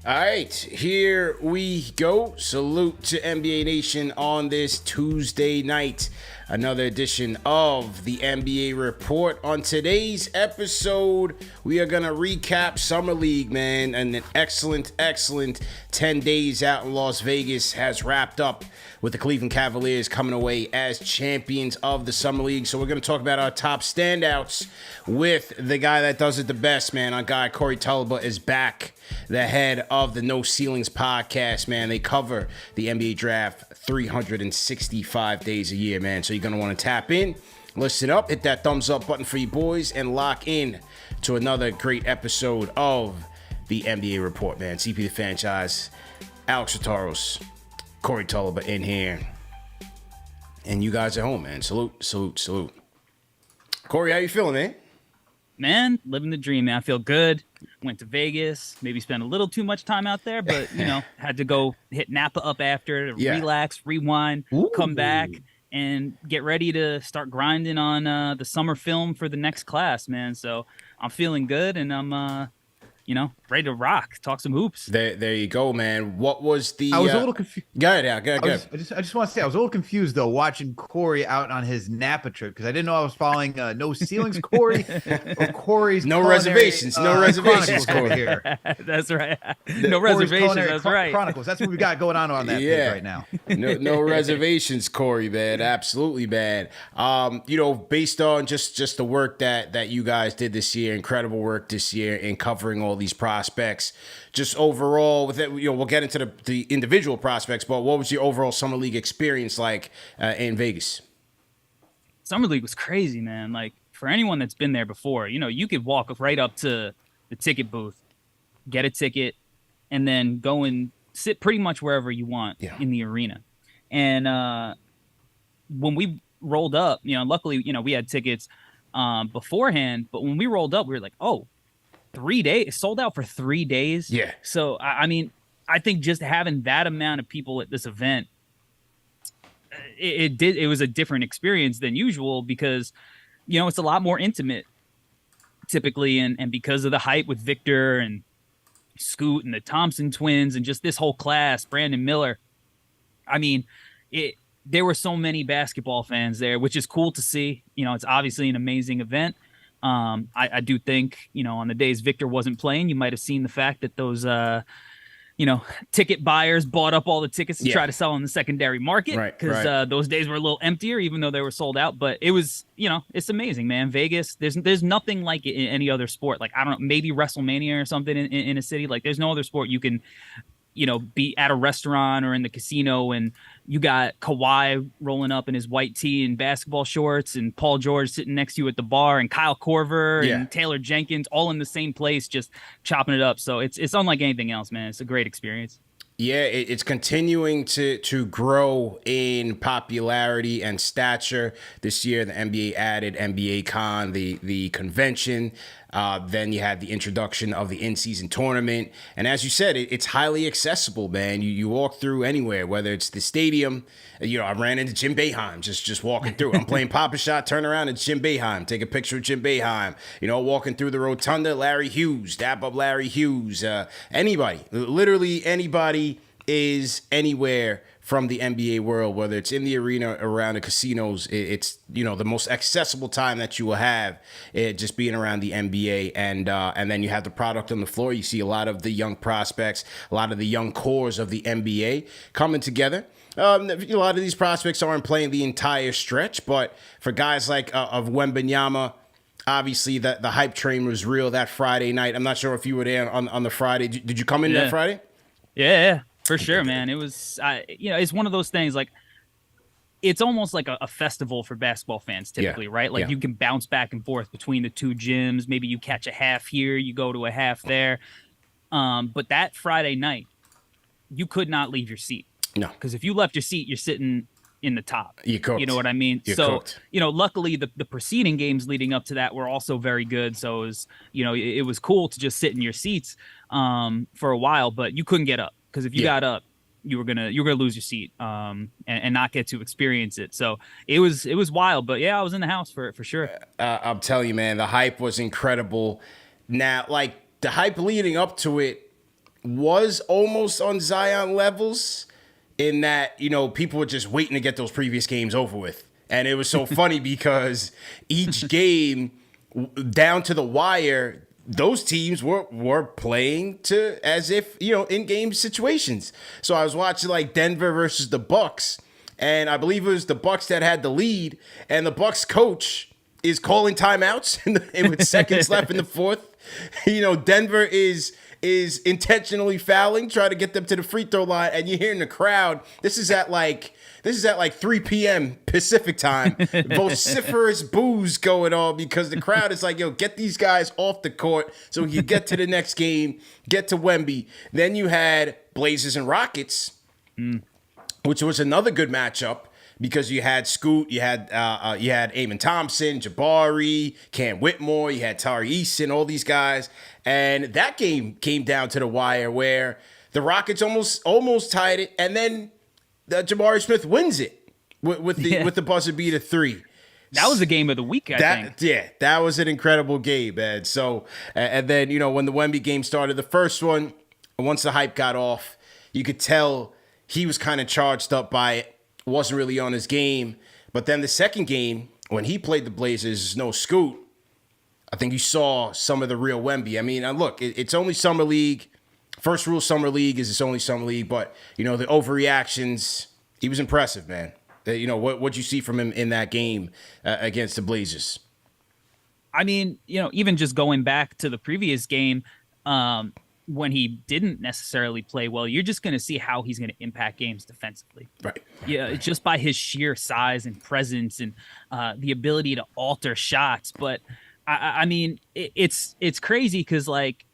All right, here we go. Salute to NBA Nation on this Tuesday night. Another edition of the NBA Report. On today's episode, we are going to recap Summer League, man. And an excellent 10 days out in Las Vegas has wrapped up with the Cleveland Cavaliers coming away as champions of the Summer League. So we're going to talk about our top standouts with the guy that does it the best, man. Our guy, Corey Tulliver, is back, the head of the No Ceilings podcast, man. They cover the NBA draft 365 days a year, man. So you're going to want to tap in, listen up, hit that thumbs up button for you boys, and lock in to another great episode of the NBA Report, man. CP the Franchise, Alex Sotaros, Corey Tulliver in here. And you guys at home, man. Salute. Corey, how you feeling, man? Man, living the dream, man. I feel good. Went to Vegas, maybe spent a little too much time out there, but, had to go hit Napa up after to relax, rewind, come back, and get ready to start grinding on the summer film for the next class, man. So I'm feeling good, and I'm, ready to rock, talk some hoops. There you go, man. What was the... I was a little confused. Go ahead. I just want to say I was a little confused though watching Corey out on his Napa trip because I didn't know I was following No Ceilings Corey or Corey's No reservations, Corey. Here. That's right. No reservations. That's right. Chronicles. That's what we got going on that page right now. No reservations, Corey, man. Absolutely, man. Based on just the work that you guys did this year, incredible work this year in covering all these prospects. Just overall, with it, we'll get into the individual prospects, but what was your overall Summer League experience like in Vegas? Summer League was crazy, man. Like, for anyone that's been there before, you could walk right up to the ticket booth, get a ticket, and then go and sit pretty much wherever you want in the arena. And when we rolled up, luckily, we had tickets beforehand, but when we rolled up, we were like, oh, 3 days, sold out for 3 days. Yeah. So, I mean, I think just having that amount of people at this event, it was a different experience than usual because, it's a lot more intimate typically. And because of the hype with Victor and Scoot and the Thompson twins and just this whole class, Brandon Miller, I mean, there were so many basketball fans there, which is cool to see. It's obviously an amazing event. I do think, on the days Victor wasn't playing, you might have seen the fact that those, ticket buyers bought up all the tickets to try to sell on the secondary market because those days were a little emptier, even though they were sold out. But it was, it's amazing, man. Vegas, there's nothing like it in any other sport. Like, I don't know, maybe WrestleMania or something in a city. Like, there's no other sport you can be at a restaurant or in the casino and you got Kawhi rolling up in his white tee and basketball shorts and Paul George sitting next to you at the bar and Kyle Korver and Taylor Jenkins all in the same place just chopping it up. So it's unlike anything else, man. It's a great experience. Yeah, it's continuing to grow in popularity and stature. This year, the NBA added NBA Con, the convention. Then you had the introduction of the in-season tournament. And as you said, it's highly accessible, man. You walk through anywhere, whether it's the stadium. I ran into Jim Boeheim just walking through. I'm playing Pop-A-Shot, turn around, it's Jim Boeheim. Take a picture of Jim Boeheim. Walking through the rotunda, Larry Hughes, dap up Larry Hughes. Anybody, literally anybody is anywhere from the NBA world, whether it's in the arena, around the casinos. It's the most accessible time that you will have, just being around the NBA, and then you have the product on the floor. You see a lot of the young prospects, a lot of the young cores of the NBA coming together. A lot of these prospects aren't playing the entire stretch, but for guys like of Wembanyama, obviously the hype train was real that Friday night. I'm not sure if you were there on the Friday. Did you come in that Friday? Yeah. For sure, man. It was, it's one of those things like it's almost like a festival for basketball fans typically, right? Like you can bounce back and forth between the two gyms. Maybe you catch a half here, you go to a half there. But that Friday night, you could not leave your seat. No. Because if you left your seat, you're sitting in the top. You cooked. You know what I mean? You're so, cooked. Luckily the preceding games leading up to that were also very good. So it was, it was cool to just sit in your seats for a while, but you couldn't get up. Because if you got up, you were gonna lose your seat and not get to experience it. So it was wild. But yeah, I was in the house for sure. I'm telling you, man, the hype was incredible. Now, like the hype leading up to it was almost on Zion levels in that, people were just waiting to get those previous games over with. And it was so funny because each game down to the wire, those teams were playing to as if, in game situations. So I was watching like Denver versus the Bucks, and I believe it was the Bucks that had the lead, and the Bucks coach is calling timeouts with seconds left in the fourth. Denver is intentionally fouling, trying to get them to the free throw line, and you hear in the crowd, this is at like 3 p.m. Pacific time, vociferous boos going on because the crowd is like, yo, get these guys off the court so we can get to the next game, get to Wemby. Then you had Blazers and Rockets, which was another good matchup because you had Scoot, you had Amon Thompson, Jabari, Cam Whitmore, you had Tari Eason, all these guys. And that game came down to the wire where the Rockets almost tied it, and then Jabari Smith wins it with the buzzer beater three. That was the game of the week, I think. Yeah, that was an incredible game, man. So, and then, when the Wemby game started, the first one, once the hype got off, you could tell he was kind of charged up by it. Wasn't really on his game. But then the second game, when he played the Blazers, no Scoot, I think you saw some of the real Wemby. I mean, look, it's only Summer League. First rule Summer League is it's only Summer League, but, the overreactions, he was impressive, man. What'd you see from him in that game against the Blazers? I mean, even just going back to the previous game, when he didn't necessarily play well, you're just going to see how he's going to impact games defensively. Right. Yeah, just by his sheer size and presence and the ability to alter shots. But I mean, it's crazy because like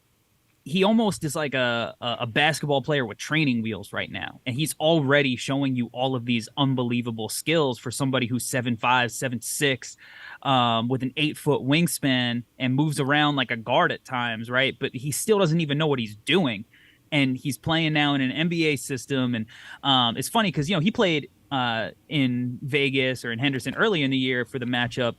he almost is like a basketball player with training wheels right now, and he's already showing you all of these unbelievable skills for somebody who's 7'5", 7'6", with an 8-foot wingspan and moves around like a guard at times, right? But he still doesn't even know what he's doing, and he's playing now in an NBA system. And it's funny because he played in Vegas or in Henderson early in the year for the matchup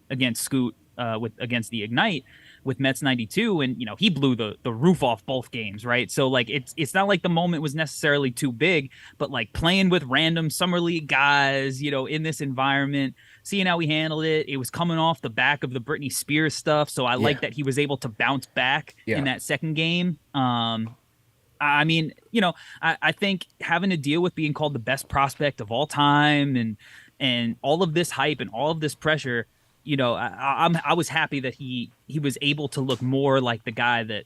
against Scoot against the Ignite with Mets 92, and he blew the roof off both games, right? So like it's not like the moment was necessarily too big, but like playing with random summer league guys, in this environment, seeing how he handled it, it was coming off the back of the Britney Spears stuff, so I like that he was able to bounce back in that second game. I mean, I think having to deal with being called the best prospect of all time and all of this hype and all of this pressure, I was happy that he was able to look more like the guy that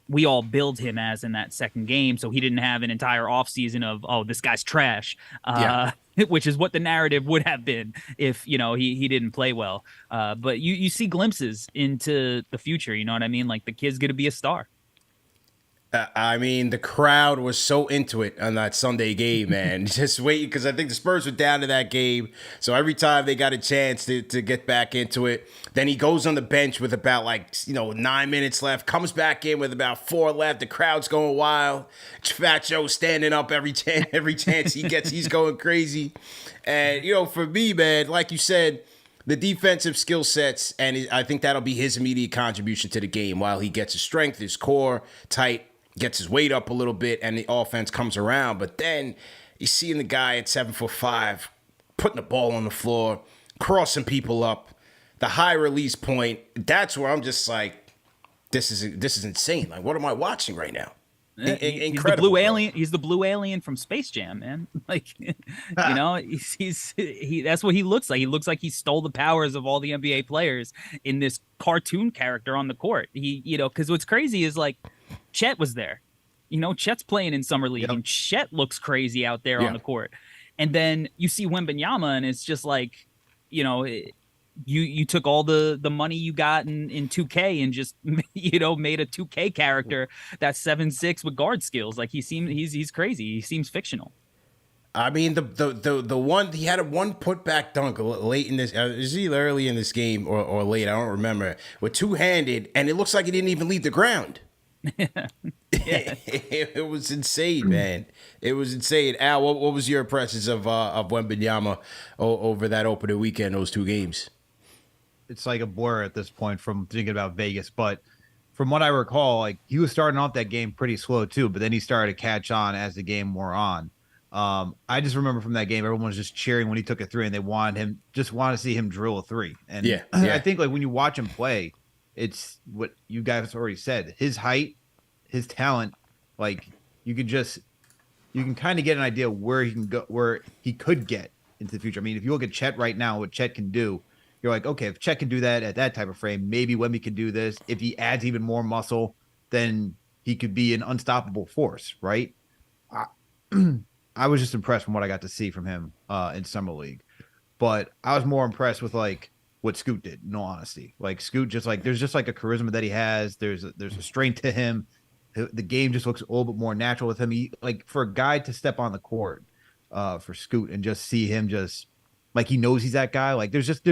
we all billed him as in that second game. So he didn't have an entire offseason of, oh, this guy's trash, which is what the narrative would have been if, he didn't play well. But you see glimpses into the future. You know what I mean? Like the kid's going to be a star. I mean, the crowd was so into it on that Sunday game, man. Just waiting, because I think the Spurs were down to that game. So every time they got a chance to get back into it, then he goes on the bench with about 9 minutes left, comes back in with about 4 left. The crowd's going wild. Fat Joe standing up every chance he gets. He's going crazy. And, for me, man, like you said, the defensive skill sets, and I think that'll be his immediate contribution to the game while he gets his strength, his core tight, gets his weight up a little bit, and the offense comes around. But then you seeing the guy at 7'5", putting the ball on the floor, crossing people up, the high release point. That's where I'm just like, this is insane. Like, what am I watching right now? Incredible. He's the blue alien. He's the blue alien from Space Jam, man. Like, he's that's what he looks like. He looks like he stole the powers of all the NBA players in this cartoon character on the court. Because what's crazy is like, Chet was there. Chet's playing in Summer League, and Chet looks crazy out there on the court. And then you see Wembanyama, and it's just like, you took all the money you got in 2K and just, made a 2K character that's 7'6" with guard skills. Like he's crazy. He seems fictional. I mean, the one, he had a one putback dunk late in this, it was either early in this game or late, I don't remember, with two-handed, and it looks like he didn't even leave the ground. It was insane, man. It was insane. Al, what was your impressions of Wembanyama over that opening weekend, those two games? It's like a blur at this point from thinking about Vegas, but from what I recall, like he was starting off that game pretty slow too, but then he started to catch on as the game wore on. I just remember from that game, everyone was just cheering when he took a three, and they just wanted to see him drill a three. And Yeah, I think like when you watch him play, it's what you guys already said. His height, his talent, like you can kind of get an idea where he can go, where he could get into the future. I mean, if you look at Chet right now, what Chet can do, you're like, okay, if Chet can do that at that type of frame, maybe Wemby can do this. If he adds even more muscle, then he could be an unstoppable force, right? I, I was just impressed from what I got to see from him in summer league, but I was more impressed with like what Scoot did. In all honesty, like Scoot, just like there's just like a charisma that he has. There's a strength to him. The game just looks a little bit more natural with him. He like for a guy to step on the court for Scoot and just see him just like he knows he's that guy. Like there's just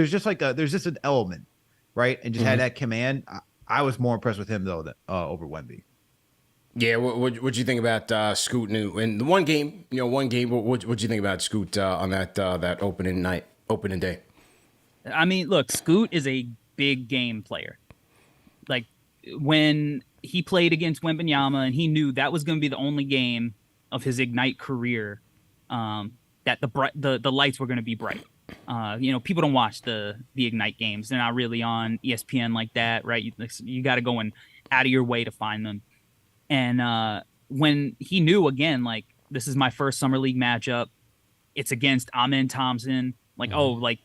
an element, right? And just had that command. I was more impressed with him though than over Wemby. Yeah, what'd you think about Scoot in the one game? What'd you think about Scoot on that opening day? I mean, look, Scoot is a big game player. Like when he played against Wembanyama, and he knew that was going to be the only game of his Ignite career that the lights were going to be bright. People don't watch the Ignite games; they're not really on ESPN like that, right? You got to go out of your way to find them. And when he knew again, like this is my first summer league matchup, it's against Amen Thompson. Like, oh, like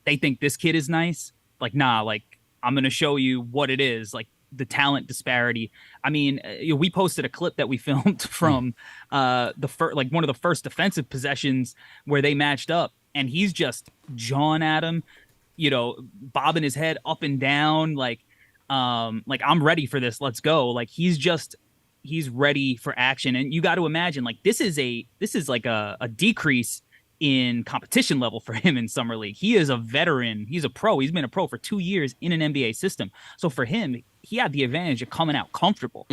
they think this kid is nice. Like, nah, like I'm gonna show you what it is. Like the talent disparity. I mean, we posted a clip that we filmed from one of the first defensive possessions where they matched up, and he's just jawing at him, bobbing his head up and down, like I'm ready for this. Let's go. Like he's ready for action. And you got to imagine like this is like a decrease in competition level for him in summer league. He is a veteran. He's a pro. He's been a pro for 2 years in an NBA system. So for him, he had the advantage of coming out comfortable.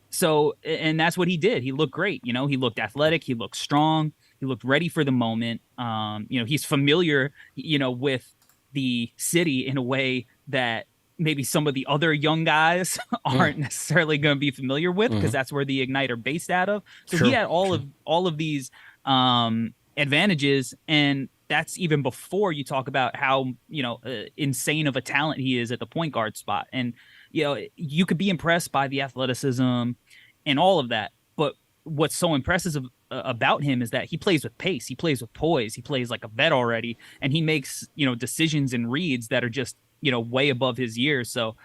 So, and that's what he did. He looked great. He looked athletic. He looked strong. He looked ready for the moment. He's familiar, with the city in a way that maybe some of the other young guys aren't necessarily going to be familiar with, because that's where the Ignite are based out of. So he had all of these advantages, and that's even before you talk about how insane of a talent he is at the point guard spot. And you could be impressed by the athleticism and all of that, but what's so impressive about him is that he plays with pace, he plays with poise, he plays like a vet already, and he makes decisions and reads that are just way above his years. So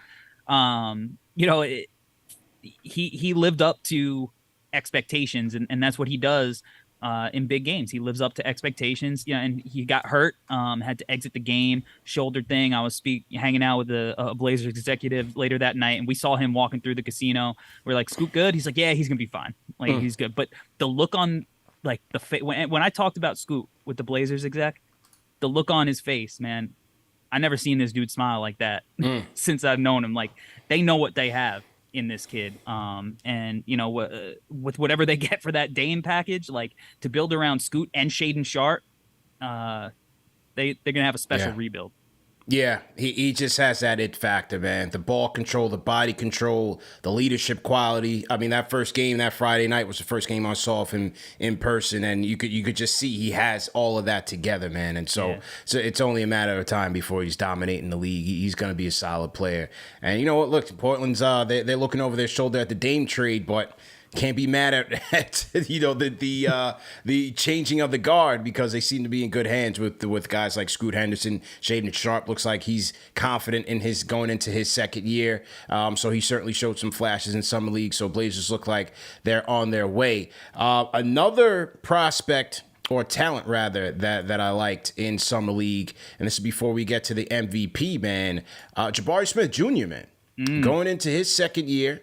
he lived up to expectations, and that's what he does in big games. He lives up to expectations. And he got hurt, had to exit the game, shoulder thing. I was hanging out with a Blazers executive later that night, and we saw him walking through the casino. We're like, Scoot good? He's like, yeah, he's gonna be fine. Like he's good. But the look on like when I talked about Scoot with the Blazers exec, the look on his face, man, I never seen this dude smile like that since I've known him. Like they know what they have in this kid. And with whatever they get for that Dame package, like to build around Scoot and Shaden Sharp, they're gonna have a special rebuild. Yeah, he just has that it factor, man. The ball control, the body control, the leadership quality. I mean, that first game, that Friday night, was the first game I saw of him in person, and you could just see he has all of that together, man. And so it's only a matter of time before he's dominating the league. He's going to be a solid player. And you know what? Look, Portland's they're looking over their shoulder at the Dame trade, but can't be mad at the changing of the guard, because they seem to be in good hands with guys like Scoot Henderson. Shaden Sharp looks like he's confident in his going into his second year. So he certainly showed some flashes in summer league. So Blazers look like they're on their way. Another prospect, or talent rather, that I liked in summer league, and this is before we get to the MVP, man. Jabari Smith Jr., man, going into his second year.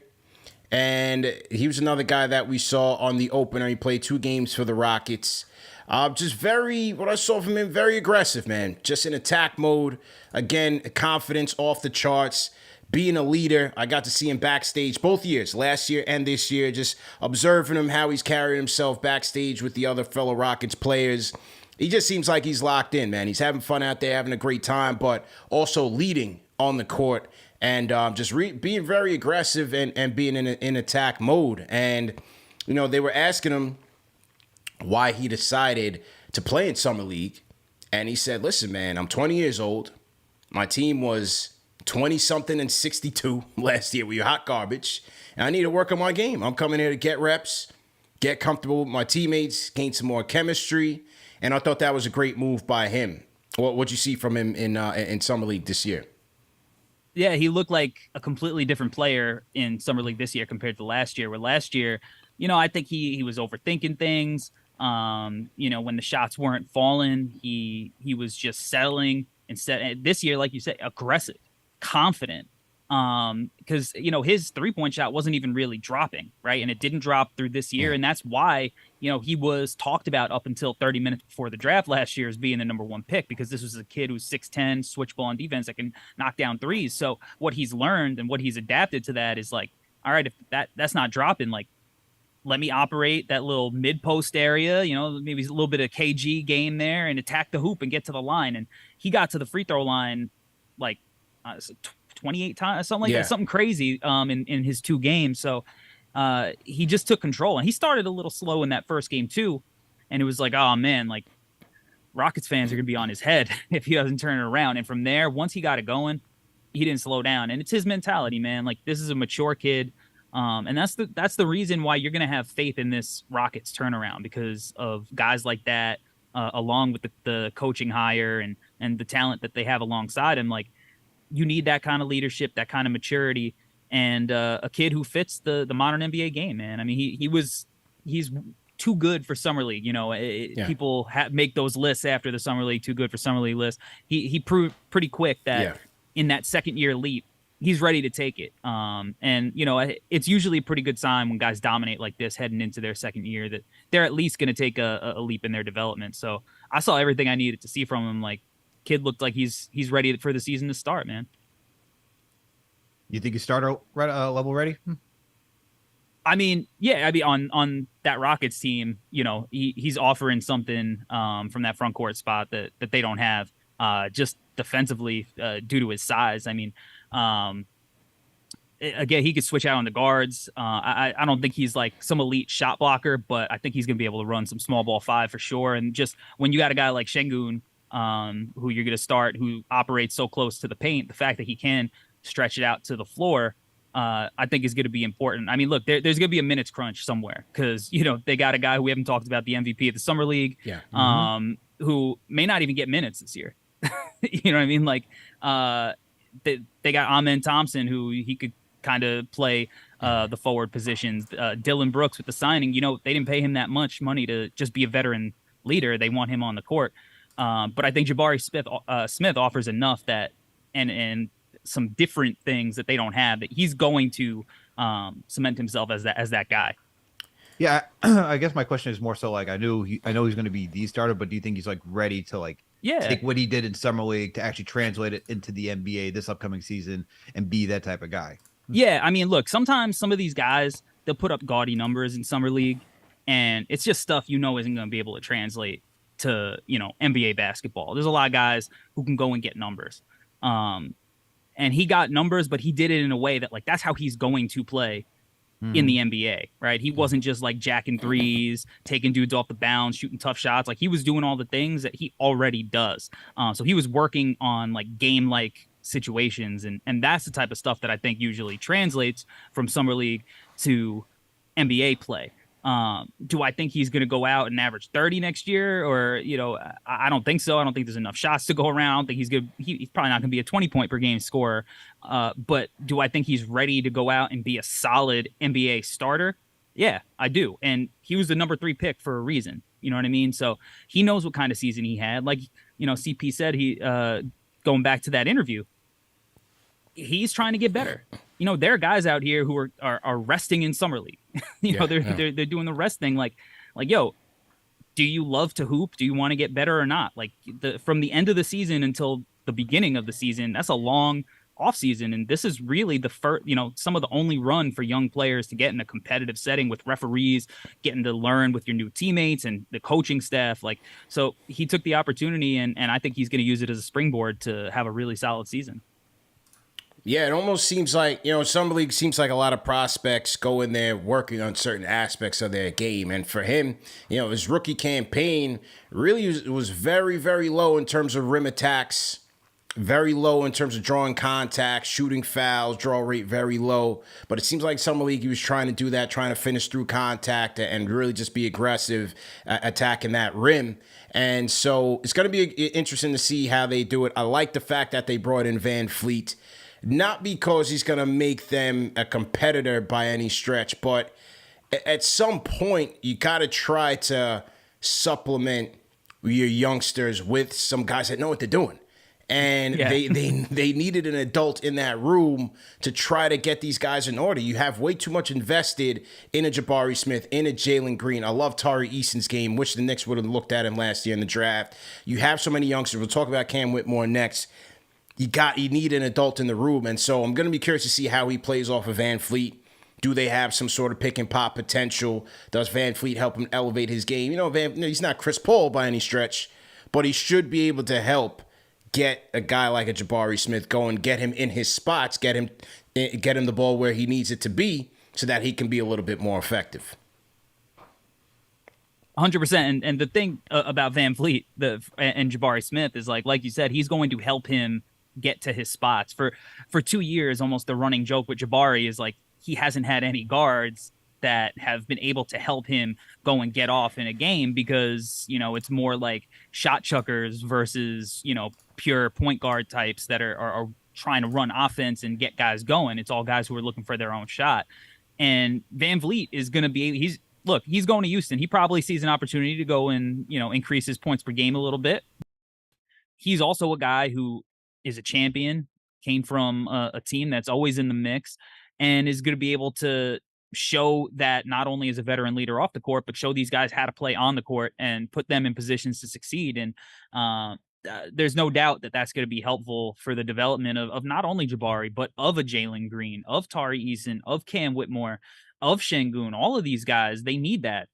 And he was another guy that we saw on the opener. He played 2 games for the Rockets. What I saw from him, very aggressive, man. Just in attack mode. Again, confidence off the charts. Being a leader. I got to see him backstage both years, last year and this year, just observing him, how he's carrying himself backstage with the other fellow Rockets players. He just seems like he's locked in, man. He's having fun out there, having a great time, but also leading on the court and just being very aggressive and being in attack mode. And they were asking him why he decided to play in summer league, and he said, "Listen, man, I'm 20 years old. My team was 20 something and 62 last year. We were hot garbage, and I need to work on my game. I'm coming here to get reps, get comfortable with my teammates, gain some more chemistry." And I thought that was a great move by him. What'd you see from him in summer league this year? Yeah, he looked like a completely different player in summer league this year compared to last year. Where last year, I think he was overthinking things. When the shots weren't falling, he was just settling. Instead, this year, like you said, aggressive, confident. Because his 3-point shot wasn't even really dropping, right? And it didn't drop through this year, and that's why he was talked about up until 30 minutes before the draft last year as being the number 1 pick, because this was a kid who's 6'10", switch ball on defense that can knock down threes. So what he's learned and what he's adapted to that is like, all right, if that's not dropping, like, let me operate that little mid-post area, maybe a little bit of KG game there, and attack the hoop and get to the line. And he got to the free throw line like 28 times, something like that, something crazy in his 2 games. So he just took control, and he started a little slow in that first game too. And it was like, oh man, like Rockets fans are gonna be on his head if he doesn't turn it around. And from there, once he got it going, he didn't slow down. And it's his mentality, man. Like, this is a mature kid. And that's the reason why you're gonna have faith in this Rockets turnaround, because of guys like that, along with the coaching hire and the talent that they have alongside him. Like, you need that kind of leadership, that kind of maturity, and a kid who fits the modern NBA game, man. I mean, he's too good for summer league. People make those lists after the summer league, too good for summer league list. He proved pretty quick that in that second year leap, he's ready to take it. And it's usually a pretty good sign when guys dominate like this heading into their second year, that they're at least going to take a leap in their development. So I saw everything I needed to see from him. Like, kid looked like he's ready for the season to start, man. You think he's starter level ready? I mean, yeah. I mean, on that Rockets team, he's offering something from that front court spot that they don't have, just defensively, due to his size. I mean, again, he could switch out on the guards. I don't think he's like some elite shot blocker, but I think he's going to be able to run some small ball 5 for sure. And just when you got a guy like Şengün, who you're going to start, who operates so close to the paint, the fact that he can stretch it out to the floor, I think is going to be important. I mean, look, there's going to be a minutes crunch somewhere, because they got a guy who we haven't talked about, the MVP of the summer league, who may not even get minutes this year. You know what I mean? Like, they got Amen Thompson, who he could kind of play the forward positions. Dylan Brooks with the signing, they didn't pay him that much money to just be a veteran leader. They want him on the court. But I think Jabari Smith offers enough that, and some different things that they don't have, that he's going to cement himself as that guy. Yeah, I guess my question is more so like, I know he's going to be the starter, but do you think he's like ready to like take what he did in summer league to actually translate it into the NBA this upcoming season and be that type of guy? Yeah, I mean, look, sometimes some of these guys, they'll put up gaudy numbers in summer league, and it's just stuff isn't going to be able to translate to NBA basketball. There's a lot of guys who can go and get numbers, and he got numbers, but he did it in a way that, like, that's how he's going to play in the NBA, right? He wasn't just like jacking threes, taking dudes off the bounce, shooting tough shots. Like, he was doing all the things that he already does. So he was working on like game-like situations, and that's the type of stuff that I think usually translates from summer league to NBA play. Do I think he's going to go out and average 30 next year? Or, I don't think so. I don't think there's enough shots to go around. I don't think he's probably not going to be a 20-point per game scorer. But do I think he's ready to go out and be a solid NBA starter? Yeah, I do. And he was the number 3 pick for a reason. You know what I mean? So he knows what kind of season he had. Like, CP said, he going back to that interview, he's trying to get better. There are guys out here who are resting in summer league. They're doing the rest thing. Like, yo, do you love to hoop? Do you want to get better or not? Like, from the end of the season until the beginning of the season, that's a long off season. And this is really the first, some of the only run for young players to get in a competitive setting with referees, getting to learn with your new teammates and the coaching staff. Like, so he took the opportunity, and I think he's going to use it as a springboard to have a really solid season. Yeah, it almost seems like, Summer League seems like a lot of prospects go in there working on certain aspects of their game. And for him, his rookie campaign really was very, very low in terms of rim attacks, very low in terms of drawing contact, shooting fouls, draw rate very low. But it seems like Summer League, he was trying to do that, trying to finish through contact and really just be aggressive attacking that rim. And so it's going to be interesting to see how they do it. I like the fact that they brought in Van Fleet. Not because he's going to make them a competitor by any stretch, but at some point, you got to try to supplement your youngsters with some guys that know what they're doing. And they needed an adult in that room to try to get these guys in order. You have way too much invested in a Jabari Smith, in a Jalen Green. I love Tari Eason's game. Wish the Knicks would have looked at him last year in the draft. You have so many youngsters. We'll talk about Cam Whitmore next. You need an adult in the room. And so I'm going to be curious to see how he plays off of Van Fleet. Do they have some sort of pick and pop potential? Does Van Fleet help him elevate his game? He's not Chris Paul by any stretch, but he should be able to help get a guy like a Jabari Smith going, get him in his spots, get him the ball where he needs it to be so that he can be a little bit more effective. 100%. And the thing about Van Fleet and Jabari Smith is like you said, he's going to help him get to his spots. For 2 years, almost the running joke with Jabari is like he hasn't had any guards that have been able to help him go and get off in a game because, it's more like shot chuckers versus, pure point guard types that are trying to run offense and get guys going. It's all guys who are looking for their own shot. And Van Vliet is going to be, he's going to Houston. He probably sees an opportunity to go and, increase his points per game a little bit. He's also a guy who is a champion, came from a team that's always in the mix, and is going to be able to show that not only is a veteran leader off the court, but show these guys how to play on the court and put them in positions to succeed. And there's no doubt that that's going to be helpful for the development of not only Jabari, but of a Jalen Green, of Tari Eason, of Cam Whitmore, of Şengün. All of these guys, they need that.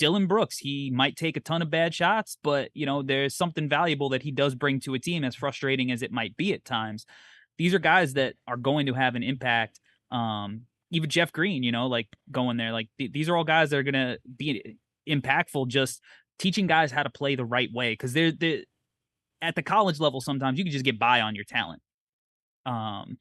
Dylan Brooks, he might take a ton of bad shots, but, there's something valuable that he does bring to a team, as frustrating as it might be at times. These are guys that are going to have an impact. Even Jeff Green, going there, these are all guys that are going to be impactful, just teaching guys how to play the right way. Because at the college level, sometimes you can just get by on your talent.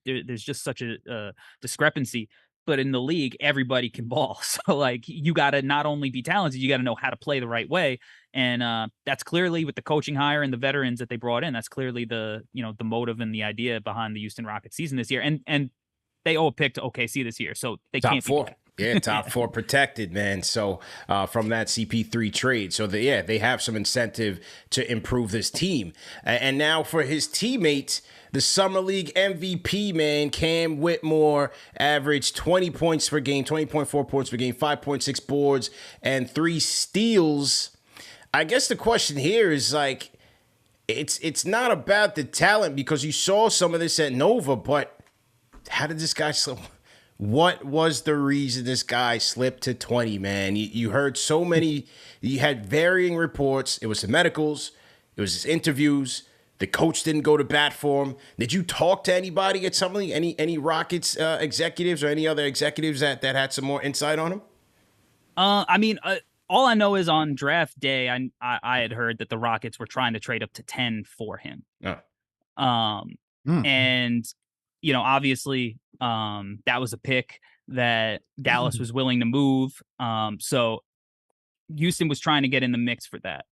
There's just such a discrepancy. But in the league, everybody can ball. So you got to not only be talented, you got to know how to play the right way. And that's clearly with the coaching hire and the veterans that they brought in. That's clearly the motive and the idea behind the Houston Rockets season this year. And they all picked OKC this year, so they top can't four. Be Yeah, top four protected, man. So from that CP3 trade. So they have some incentive to improve this team. And now for his teammates, the Summer League MVP, man, Cam Whitmore averaged 20 points per game, 20.4 points per game, 5.6 boards, and 3 steals. I guess the question here is it's not about the talent, because you saw some of this at Nova, but how did this guy slip? What was the reason this guy slipped to 20, man? You heard so many, you had varying reports. It was the medicals, it was his interviews. The coach didn't go to bat for him. Did you talk to anybody at something? Any Rockets executives or any other executives that had some more insight on him? All I know is on draft day, I had heard that the Rockets were trying to trade up to 10 for him. Oh. And obviously, that was a pick that Dallas was willing to move. So Houston was trying to get in the mix for that.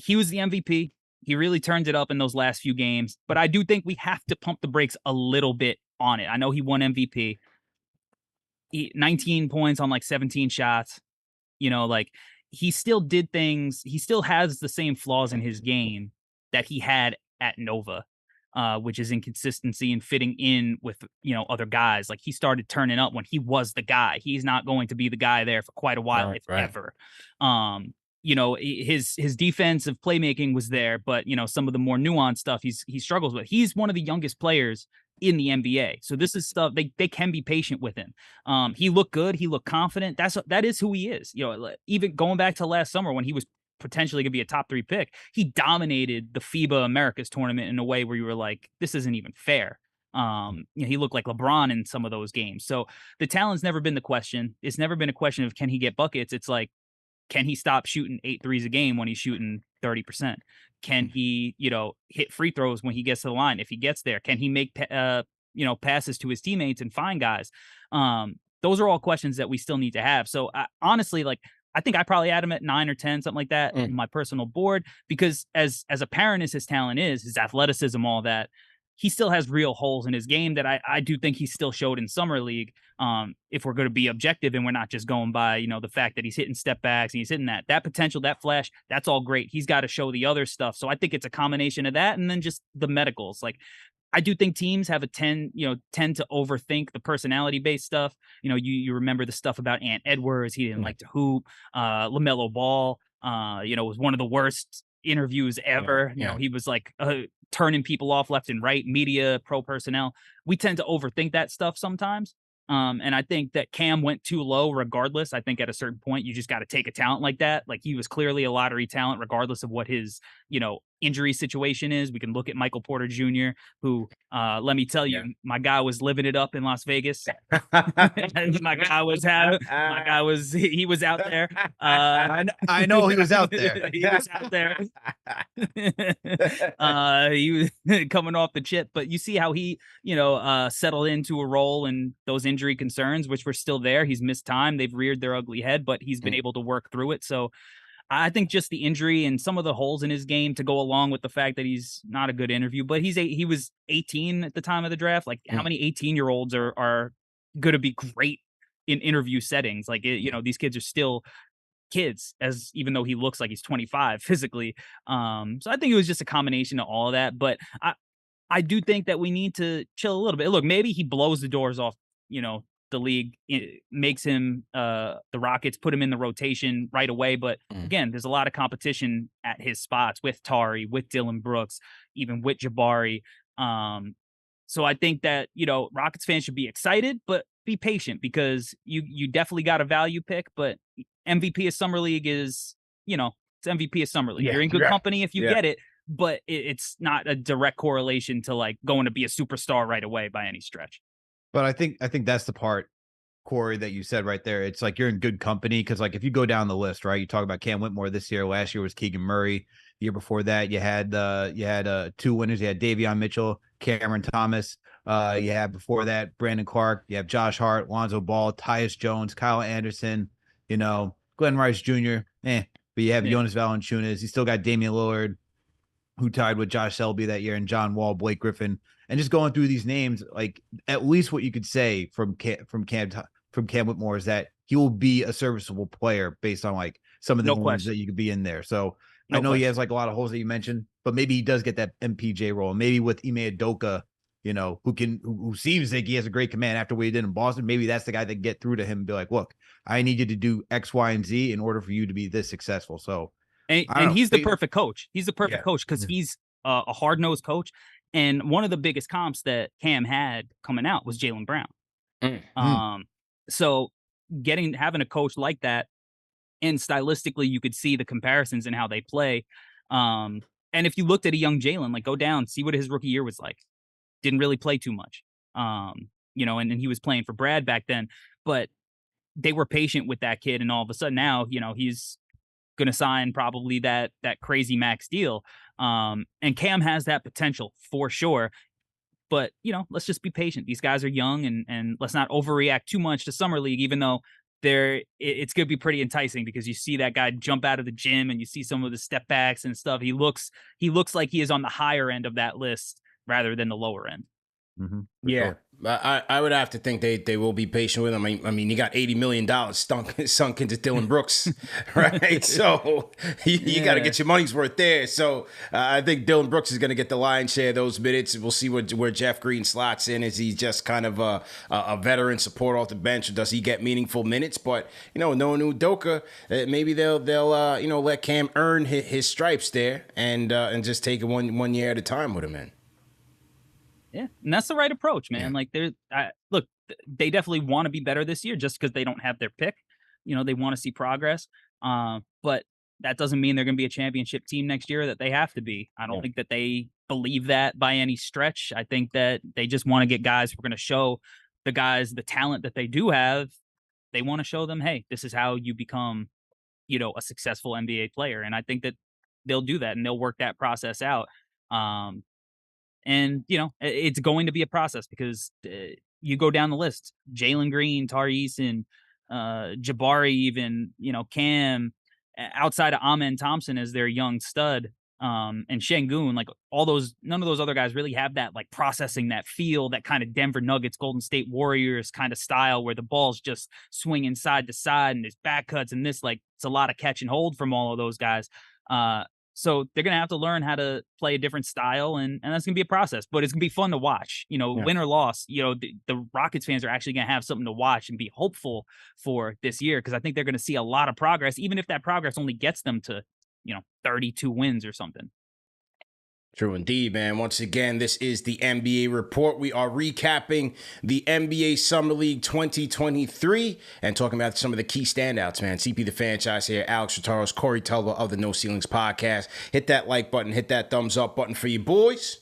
He was the MVP. He really turned it up in those last few games, but I do think we have to pump the brakes a little bit on it. I know he won MVP. 19 points on 17 shots. He still did things. He still has the same flaws in his game that he had at Nova. Which is inconsistency and fitting in with, other guys. He started turning up when he was the guy. He's not going to be the guy there for quite a while, ever. His defensive playmaking was there, but, some of the more nuanced stuff he struggles with. He's one of the youngest players in the NBA. So this is stuff they can be patient with him. He looked good. He looked confident. That is who he is. Even going back to last summer when he was potentially going to be a top 3 pick. He dominated the FIBA Americas tournament in a way where you were like, this isn't even fair. He looked like LeBron in some of those games. So the talent's never been the question. It's never been a question of can he get buckets. It's like, can he stop shooting 8 threes a game when he's shooting 30%? Can he, hit free throws when he gets to the line? If he gets there, can he make, passes to his teammates and find guys? Those are all questions that we still need to have. So honestly, like, I think I probably had him at 9 or 10, something like that, in my personal board, because as apparent as his talent is, his athleticism, all that, he still has real holes in his game that I do think he still showed in summer league. If we're going to be objective and we're not just going by, the fact that he's hitting step backs and he's hitting that potential, that flash, that's all great. He's got to show the other stuff. So I think it's a combination of that and then just the medicals. Like, I do think teams have tend to overthink the personality based stuff. You remember the stuff about Ant Edwards. He didn't like to hoop. LaMelo Ball, was one of the worst interviews ever. He was like turning people off left and right, media, pro personnel. We tend to overthink that stuff sometimes. And I think that Cam went too low regardless. I think at a certain point, you just got to take a talent like that. Like, he was clearly a lottery talent, regardless of what his, injury situation is. We can look at Michael Porter Jr., who, let me tell you, my guy was living it up in Las Vegas. my guy was he was out there. I know he was out there. He was out there. He was coming off the chip, but you see how he, settled into a role and those injury concerns, which were still there. He's missed time. They've reared their ugly head, but he's been able to work through it. So I think just the injury and some of the holes in his game to go along with the fact that he's not a good interview, but he was 18 at the time of the draft. Like, how many 18-year-olds are going to be great in interview settings? Like, these kids are still kids, even though he looks like he's 25 physically. So I think it was just a combination of all of that. But I do think that we need to chill a little bit. Look, maybe he blows the doors off, the league, makes him the Rockets put him in the rotation right away. But again, there's a lot of competition at his spots with Tari, with Dylan Brooks, even with Jabari. So I think that, Rockets fans should be excited, but be patient, because you definitely got a value pick. But MVP of Summer League is, it's MVP of Summer League. You're in good company if you get it, but it's not a direct correlation to like going to be a superstar right away by any stretch. But I think that's the part, Corey, that you said right there. It's like you're in good company, because like if you go down the list, right, you talk about Cam Whitmore this year. Last year was Keegan Murray. The year before that, you had 2 winners. You had Davion Mitchell, Cameron Thomas. You had before that Brandon Clark. You have Josh Hart, Lonzo Ball, Tyus Jones, Kyle Anderson. Glenn Rice Jr. But you have Jonas Valanciunas. You still got Damian Lillard, who tied with Josh Selby that year, and John Wall, Blake Griffin. And just going through these names, like, at least what you could say from Cam Whitmore is that he will be a serviceable player based on like some of the ones that you could be in there. So I know he has like a lot of holes that you mentioned, but maybe he does get that MPJ role. And maybe with Ime Udoka, who seems like he has a great command after what he did in Boston, maybe that's the guy that can get through to him and be like, look, I need you to do X, Y, and Z in order for you to be this successful. So and he's the perfect coach. He's the perfect coach, because he's a hard-nosed coach. And one of the biggest comps that Cam had coming out was Jaylen Brown. So having a coach like that, and stylistically, you could see the comparisons in how they play. And if you looked at a young Jaylen, like, go down, see what his rookie year was like. Didn't really play too much. And he was playing for Brad back then, but they were patient with that kid. And all of a sudden now, he's going to sign probably that crazy max deal. And Cam has that potential for sure, but let's just be patient. These guys are young, and let's not overreact too much to Summer League, even though it's going to be pretty enticing, because you see that guy jump out of the gym and you see some of the step backs and stuff. He looks like he is on the higher end of that list rather than the lower end. Sure. I would have to think they will be patient with him. I mean, he got $80 million sunk into Dylan Brooks, right? So you got to get your money's worth there. So I think Dylan Brooks is going to get the lion's share of those minutes. We'll see where Jeff Green slots in. Is he just kind of a veteran support off the bench, or does he get meaningful minutes? But knowing Udoka, maybe they'll let Cam earn his stripes there and just take it one year at a time with him in. Yeah, and that's the right approach, man. Like, look, they definitely want to be better this year, just because they don't have their pick. They want to see progress. But that doesn't mean they're going to be a championship team next year, that they have to be. I don't think that they believe that by any stretch. I think that they just want to get guys who are going to show the guys the talent that they do have. They want to show them, hey, this is how you become, a successful NBA player. And I think that they'll do that and they'll work that process out. And it's going to be a process because you go down the list: Jalen Green, Tari Eason, Jabari, even Cam, outside of Amen Thompson as their young stud, and Şengün, like all those, none of those other guys really have that like processing, that feel, that kind of Denver Nuggets, Golden State Warriors kind of style where the ball's just swinging side to side and there's back cuts and this, like, it's a lot of catch and hold from all of those guys. So they're going to have to learn how to play a different style, and that's going to be a process, but it's going to be fun to watch, win or loss. The Rockets fans are actually going to have something to watch and be hopeful for this year, because I think they're going to see a lot of progress, even if that progress only gets them to, 32 wins or something. True indeed, man. Once again, this is the NBA Report. We are recapping the NBA Summer League 2023 and talking about some of the key standouts, man. CP the Franchise here, Alex Rotaros, Corey Tulva of the No Ceilings Podcast. Hit that like button, hit that thumbs up button for you boys,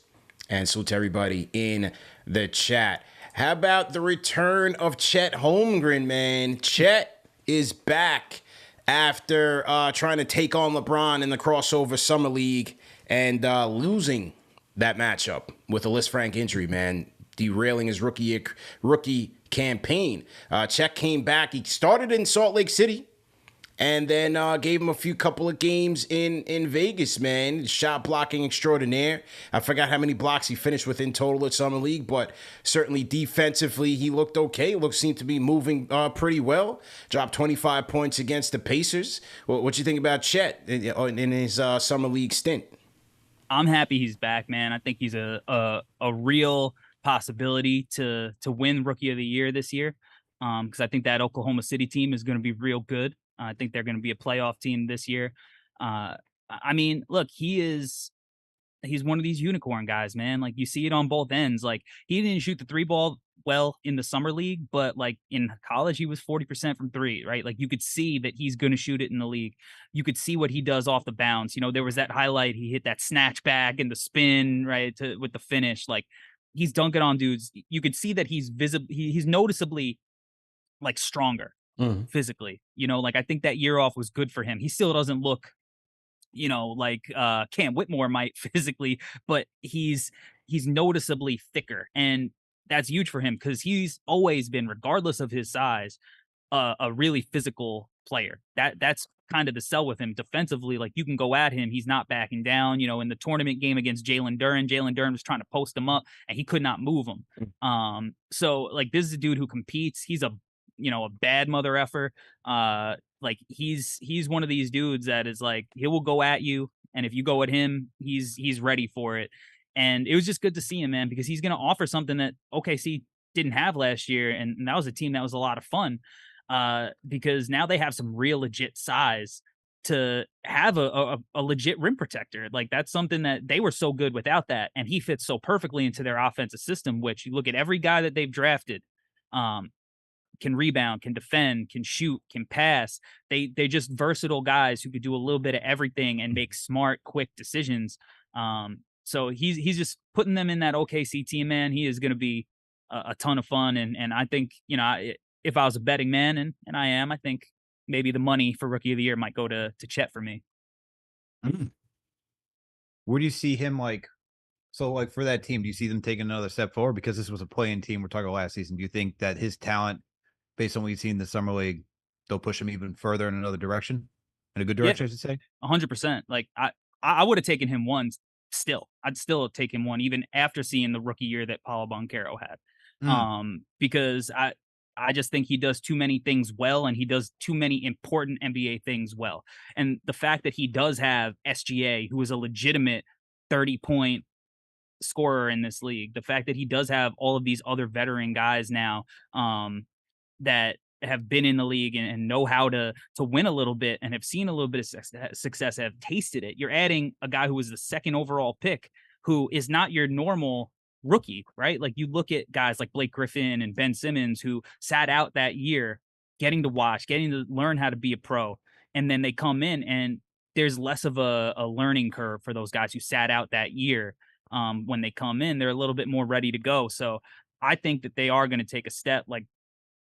and salute to everybody in the chat. How about the return of Chet Holmgren, man? Chet is back after trying to take on LeBron in the crossover Summer League and losing that matchup with a Liz Frank injury, man, derailing his rookie campaign. Chet came back. He started in Salt Lake City and then gave him a couple of games in Vegas, man. Shot blocking extraordinaire. I forgot how many blocks he finished with in total at Summer League, but certainly defensively he looked okay. Seemed to be moving pretty well. Dropped 25 points against the Pacers. What you think about Chet in his Summer League stint? I'm happy he's back, man. I think he's a real possibility to win Rookie of the Year this year, because I think that Oklahoma City team is going to be real good. I think they're going to be a playoff team this year. I mean, look, he's one of these unicorn guys, man. Like, you see it on both ends. Like, he didn't shoot the three ball well in the summer league, but like in college, he was 40% from three, right? Like, you could see that he's going to shoot it in the league. You could see what he does off the bounce. There was that highlight. He hit that snatch back and the spin, right, with the finish. Like, he's dunking on dudes. You could see that he's visible. He's noticeably like stronger physically. Like, I think that year off was good for him. He still doesn't look like Cam Whitmore might physically, but he's noticeably thicker, and that's huge for him because he's always been, regardless of his size, a really physical player. That's kind of the sell with him defensively. Like, you can go at him, he's not backing down. In the tournament game against Jalen Duren was trying to post him up and he could not move him. So like, this is a dude who competes. He's a bad mother effer. Like, he's one of these dudes that is like, he will go at you, and if you go at him, he's ready for it. And it was just good to see him, man, because he's going to offer something that OKC didn't have last year, and that was a team that was a lot of fun, because now they have some real legit size to have a legit rim protector. Like, that's something that they were so good without that, and he fits so perfectly into their offensive system, which you look at every guy that they've drafted, can rebound, can defend, can shoot, can pass. They just versatile guys who could do a little bit of everything and make smart, quick decisions. So he's just putting them in that OKC team, man. He is going to be a ton of fun. And I think, if I was a betting man, and I am, I think maybe the money for Rookie of the Year might go to Chet for me. Where do you see him, like, so like for that team, do you see them taking another step forward? Because this was a play-in team we're talking about last season. Do you think that his talent, based on what you've seen in the summer league, they'll push him even further in another direction, in a good direction, I should say? 100%. Like, I would have taken him one still. I'd still have taken one even after seeing the rookie year that Paolo Banchero had. Because I just think he does too many things well, and he does too many important NBA things well. And the fact that he does have SGA, who is a legitimate 30-point scorer in this league, the fact that he does have all of these other veteran guys now, that have been in the league and know how to win a little bit and have seen a little bit of success, have tasted it. You're adding a guy who was the second overall pick, who is not your normal rookie, right? Like, you look at guys like Blake Griffin and Ben Simmons, who sat out that year, getting to watch, getting to learn how to be a pro. And then they come in and there's less of a learning curve for those guys who sat out that year. When they come in, they're a little bit more ready to go. So I think that they are going to take a step. Like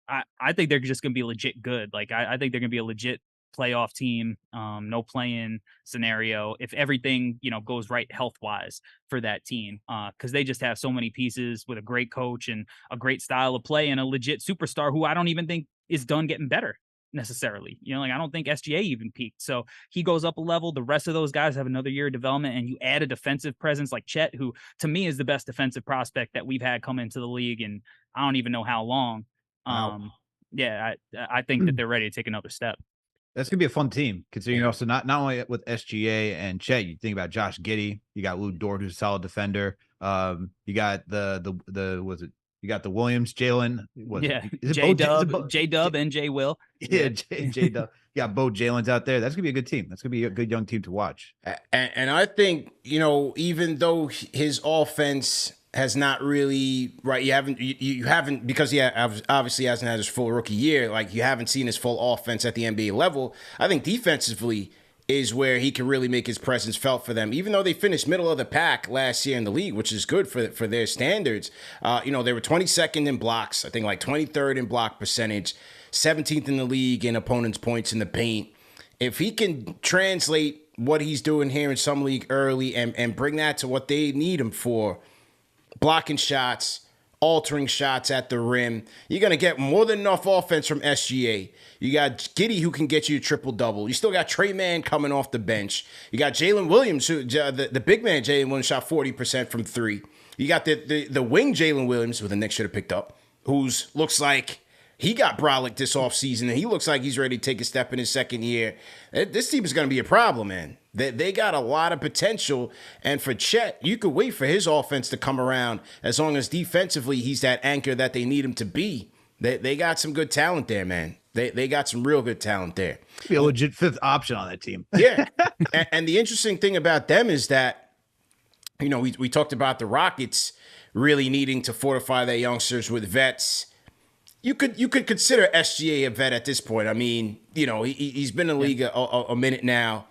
I think they're just going to be legit good. Like I think they're going to be a legit playoff team. No playing scenario if everything goes right health wise for that team. Because they just have so many pieces with a great coach and a great style of play and a legit superstar who I don't even think is done getting better necessarily. Like I don't think SGA even peaked. So he goes up a level. The rest of those guys have another year of development, and you add a defensive presence like Chet, who to me is the best defensive prospect that we've had come into the league, and I don't even know how long. Wow. Yeah, I think that they're ready to take another step. That's gonna be a fun team, considering also not only with SGA and Chet, you think about Josh Giddey, you got Lou Dort, who's a solid defender. You got the was it you got the Williams, Jalen. Yeah, J Dub and J Will. Yeah, J Dub. You got both Jalen's out there. That's gonna be a good team. That's gonna be a good young team to watch. And I think, even though his offense has not really you haven't because he obviously hasn't had his full rookie year, like you haven't seen his full offense at the NBA level. I think defensively is where he can really make his presence felt for them. Even though they finished middle of the pack last year in the league, which is good for their standards. They were 22nd in blocks, I think like 23rd in block percentage, 17th in the league in opponents' points in the paint. If he can translate what he's doing here in Summer League early and bring that to what they need him for, blocking shots, altering shots at the rim, you're going to get more than enough offense from SGA. You got Giddey, who can get you a triple-double. You still got Trey Mann coming off the bench. You got Jalen Williams, who the big man Jalen Williams shot 40% from three. You got the wing Jalen Williams, who the Knicks should have picked up, who's looks like he got brolic this offseason, and he looks like he's ready to take a step in his second year. This team is going to be a problem, man. They got a lot of potential, and for Chet, you could wait for his offense to come around as long as defensively he's that anchor that they need him to be. They got some good talent there, man. They got some real good talent there. Be a legit fifth option on that team. Yeah, and the interesting thing about them is that, we talked about the Rockets really needing to fortify their youngsters with vets. You could consider SGA a vet at this point. I mean, he's been in the league a minute now,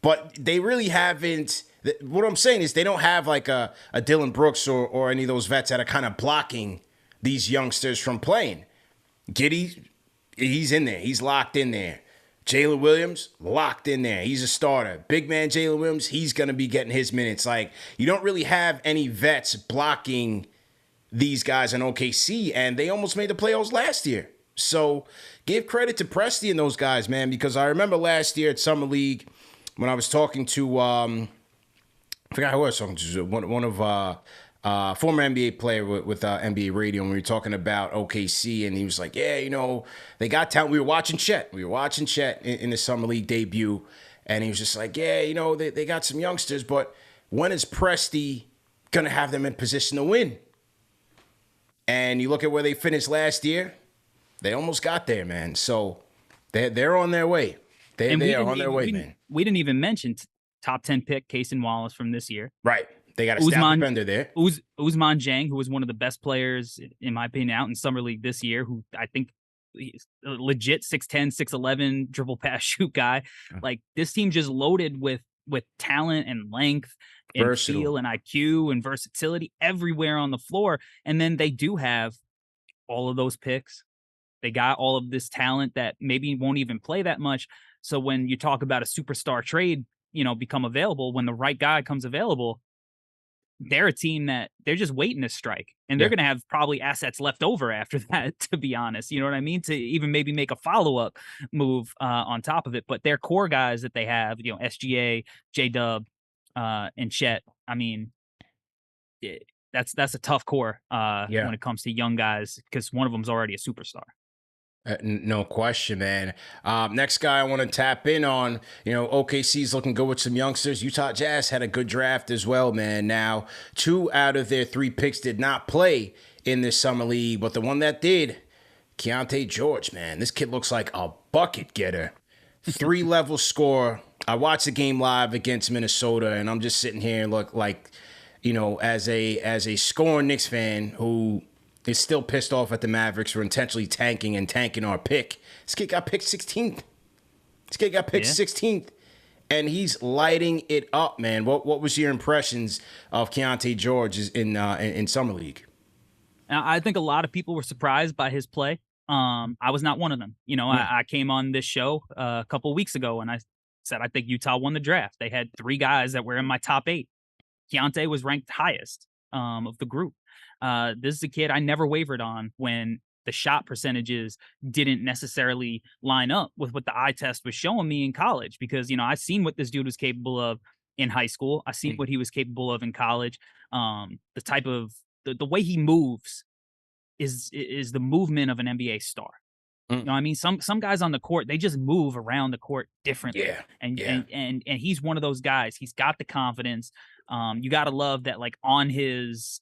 but they really haven't. What I'm saying is they don't have like a Dylan Brooks or any of those vets that are kind of blocking these youngsters from playing. Giddey, he's in there. He's locked in there. Jalen Williams, locked in there. He's a starter. Big man Jalen Williams, he's going to be getting his minutes. Like, you don't really have any vets blocking these guys in OKC, and they almost made the playoffs last year. So give credit to Presti and those guys, man, because I remember last year at Summer League when I was talking to, I forgot who I was talking to, one of former NBA player with NBA Radio, and we were talking about OKC, and he was like, yeah, they got talent. We were watching Chet. In the Summer League debut, and he was just like, yeah, they got some youngsters, but when is Presti going to have them in position to win? And you look at where they finished last year, they almost got there, man. So they're on their way. They are on their way, man. We didn't even mention top 10 pick Cason Wallace from this year. Right. They got a stout defender there. Ousmane Dieng, who was one of the best players, in my opinion, out in Summer League this year, who I think he's a legit 6'10", 6'11", dribble pass shoot guy. Like, this team just loaded with talent and length and Versatile. feel and IQ and versatility everywhere on the floor. And then they do have all of those picks. They got all of this talent that maybe won't even play that much. So when you talk about a superstar trade, become available, when the right guy comes available, they're a team that they're just waiting to strike. And they're going to have probably assets left over after that, to be honest. You know what I mean? To even maybe make a follow-up move on top of it. But their core guys that they have, SGA, J-Dub, and Chet, I mean, that's a tough core when it comes to young guys, because one of them's already a superstar. No question, man. Next guy I want to tap in on, OKC's looking good with some youngsters. Utah Jazz had a good draft as well, man. Now, 2 out of their 3 picks did not play in this Summer League, but the one that did, Keontae George, man. This kid looks like a bucket getter. 3-level scorer. I watched the game live against Minnesota, and I'm just sitting here and look like, as a scoring Knicks fan who is still pissed off at the Mavericks for intentionally tanking our pick. This kid got picked 16th. 16th. and he's lighting it up, man. What was your impressions of Keontae George in summer league? I think a lot of people were surprised by his play. I was not one of them. I came on this show a couple weeks ago and I said I think Utah won the draft. They had 3 guys that were in my top 8. Keontae was ranked highest of the group. This is a kid I never wavered on when the shot percentages didn't necessarily line up with what the eye test was showing me in college because, I seen what this dude was capable of in high school. I seen what he was capable of in college. The type of the way he moves is the movement of an NBA star. You know what I mean? Some guys on the court, they just move around the court differently. Yeah. And he's one of those guys. He's got the confidence. You got to love that, like, on his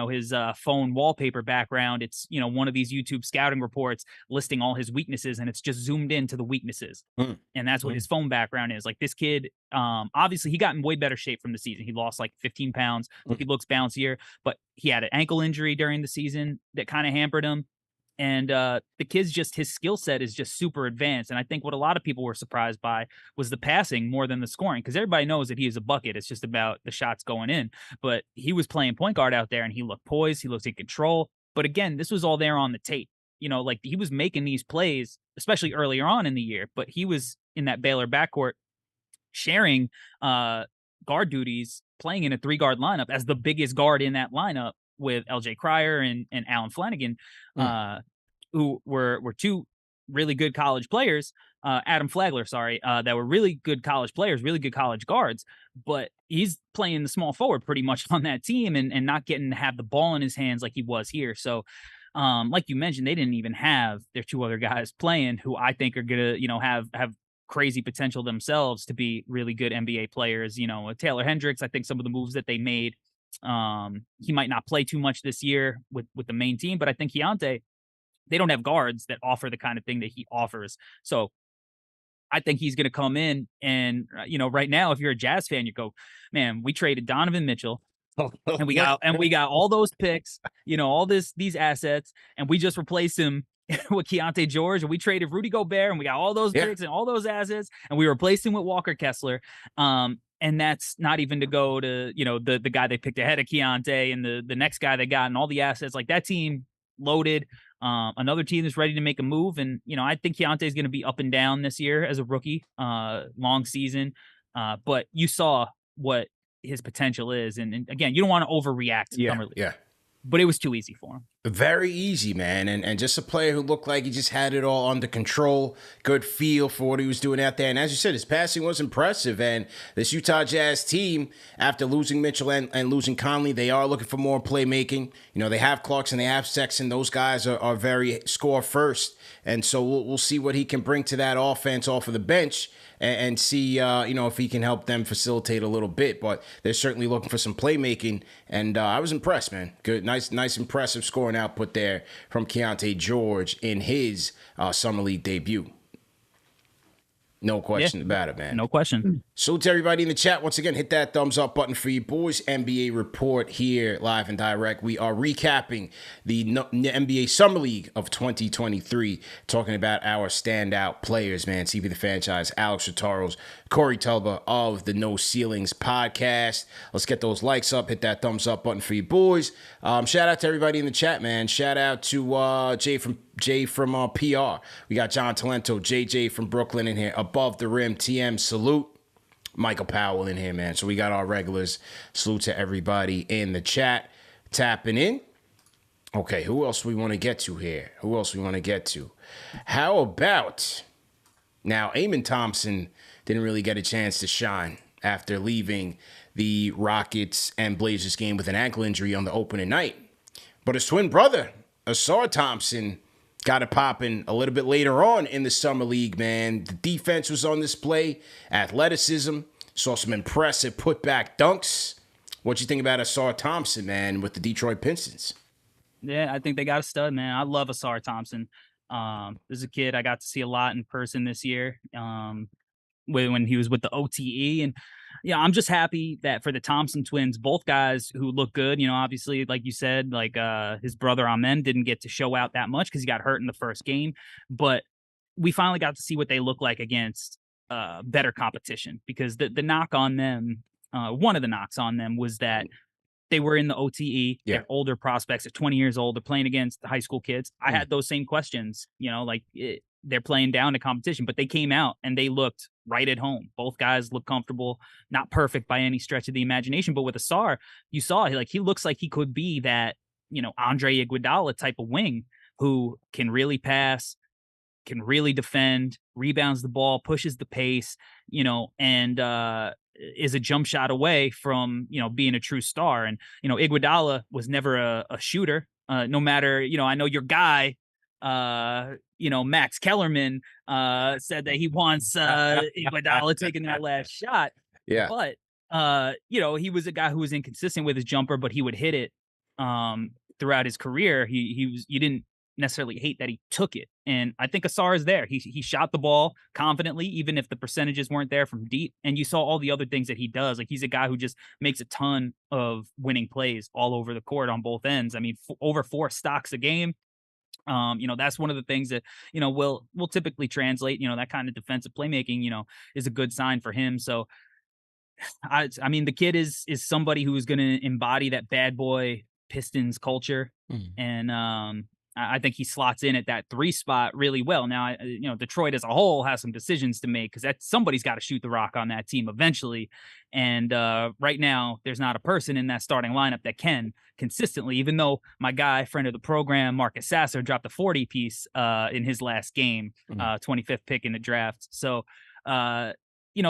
his phone wallpaper background, it's one of these YouTube scouting reports listing all his weaknesses, and it's just zoomed into the weaknesses. And that's what his phone background is. Like, this kid, obviously he got in way better shape from the season. He lost like 15 pounds. He looks bouncier, but he had an ankle injury during the season that kind of hampered him. And the kid's just, his skill set is just super advanced. And I think what a lot of people were surprised by was the passing more than the scoring, because everybody knows that he is a bucket. It's just about the shots going in. But he was playing point guard out there and he looked poised. He looked in control. But again, this was all there on the tape. Like, he was making these plays, especially earlier on in the year, but he was in that Baylor backcourt sharing guard duties, playing in a 3-guard lineup as the biggest guard in that lineup, with LJ Cryer and Alan Flanagan, who were 2 really good college players, Adam Flagler, that were really good college players, really good college guards, but he's playing the small forward pretty much on that team and not getting to have the ball in his hands like he was here. So, like you mentioned, they didn't even have their 2 other guys playing who I think are going to, have crazy potential themselves to be really good NBA players. Taylor Hendricks, I think some of the moves that they made, he might not play too much this year with the main team, but I think Keontae, they don't have guards that offer the kind of thing that he offers. So I think he's going to come in and, right now, if you're a Jazz fan, you go, man, we traded Donovan Mitchell and we got all those picks, all these assets, and we just replaced him with Keontae George, and we traded Rudy Gobert and we got all those picks and all those assets, and we replaced him with Walker Kessler. And that's not even to go to, the guy they picked ahead of Keontae and the next guy they got and all the assets. Like, that team loaded. Another team that's ready to make a move. And, I think Keontae is going to be up and down this year as a rookie, long season. But you saw what his potential is. And again, you don't want to overreact to Summer League. Yeah. But it was too easy for him. Very easy, man. And just a player who looked like he just had it all under control. Good feel for what he was doing out there. And as you said, his passing was impressive. And this Utah Jazz team, after losing Mitchell and losing Conley, they are looking for more playmaking. They have Clarkson, they have Sexton. Those guys are very score first. And so we'll see what he can bring to that offense off of the bench and see, if he can help them facilitate a little bit. But they're certainly looking for some playmaking. And I was impressed, man. Good, nice, impressive scoring output there from Keontae George in his Summer League debut. No question about it, man. No question. Salute to everybody in the chat. Once again, hit that thumbs up button for you boys. NBA Report here, live and direct. We are recapping the NBA Summer League of 2023, talking about our standout players, man. CV the Franchise, Alex Rotaros, Corey Tulba of the No Ceilings podcast. Let's get those likes up. Hit that thumbs up button for you boys. Shout out to everybody in the chat, man. Shout out to Jay from PR. We got John Talento, JJ from Brooklyn in here. Above the Rim, TM, salute. Michael Powell in here, man. So we got our regulars. Salute to everybody in the chat tapping in. Okay, who else we want to get to here? How about, now, Amen Thompson didn't really get a chance to shine after leaving the Rockets and Blazers game with an ankle injury on the opening night. But his twin brother, Asar Thompson, got it popping a little bit later on in the Summer League, man. The defense was on display, athleticism, saw some impressive putback dunks. What you think about Asar Thompson, man, with the Detroit Pistons? Yeah, I think they got a stud, man. I love Asar Thompson. This is a kid I got to see a lot in person this year, when he was with the OTE. And I'm just happy that for the Thompson twins, both guys who look good, obviously, like you said, like his brother Amen didn't get to show out that much because he got hurt in the first game, but we finally got to see what they look like against better competition, because the knock on them, one of the knocks on them was that they were in the OTE. Yeah. They're older prospects. They're 20 years old. They're playing against high school kids. I Mm. had those same questions, they're playing down to competition, but they came out and they looked right at home. Both guys look comfortable, not perfect by any stretch of the imagination. But with Asar, you saw like he looks like he could be that, Andre Iguodala type of wing who can really pass, can really defend, rebounds the ball, pushes the pace, and is a jump shot away from, being a true star. And, Iguodala was never a shooter. No matter, I know your guy, Max Kellerman, said that he wants Iguodala taking that last shot. Yeah. But, he was a guy who was inconsistent with his jumper, but he would hit it throughout his career. You didn't necessarily hate that he took it. And I think Asar is there. He shot the ball confidently, even if the percentages weren't there from deep. And you saw all the other things that he does. Like, he's a guy who just makes a ton of winning plays all over the court on both ends. I mean, over 4 stocks a game. That's one of the things that, will typically translate, that kind of defensive playmaking, is a good sign for him. So I mean, the kid is somebody who is going to embody that bad boy Pistons culture. And, I think he slots in at that 3 spot really well. Now, Detroit as a whole has some decisions to make, because somebody's got to shoot the rock on that team eventually. And right now, there's not a person in that starting lineup that can consistently, even though my guy, friend of the program, Marcus Sasser, dropped a 40 piece in his last game, 25th pick in the draft. So,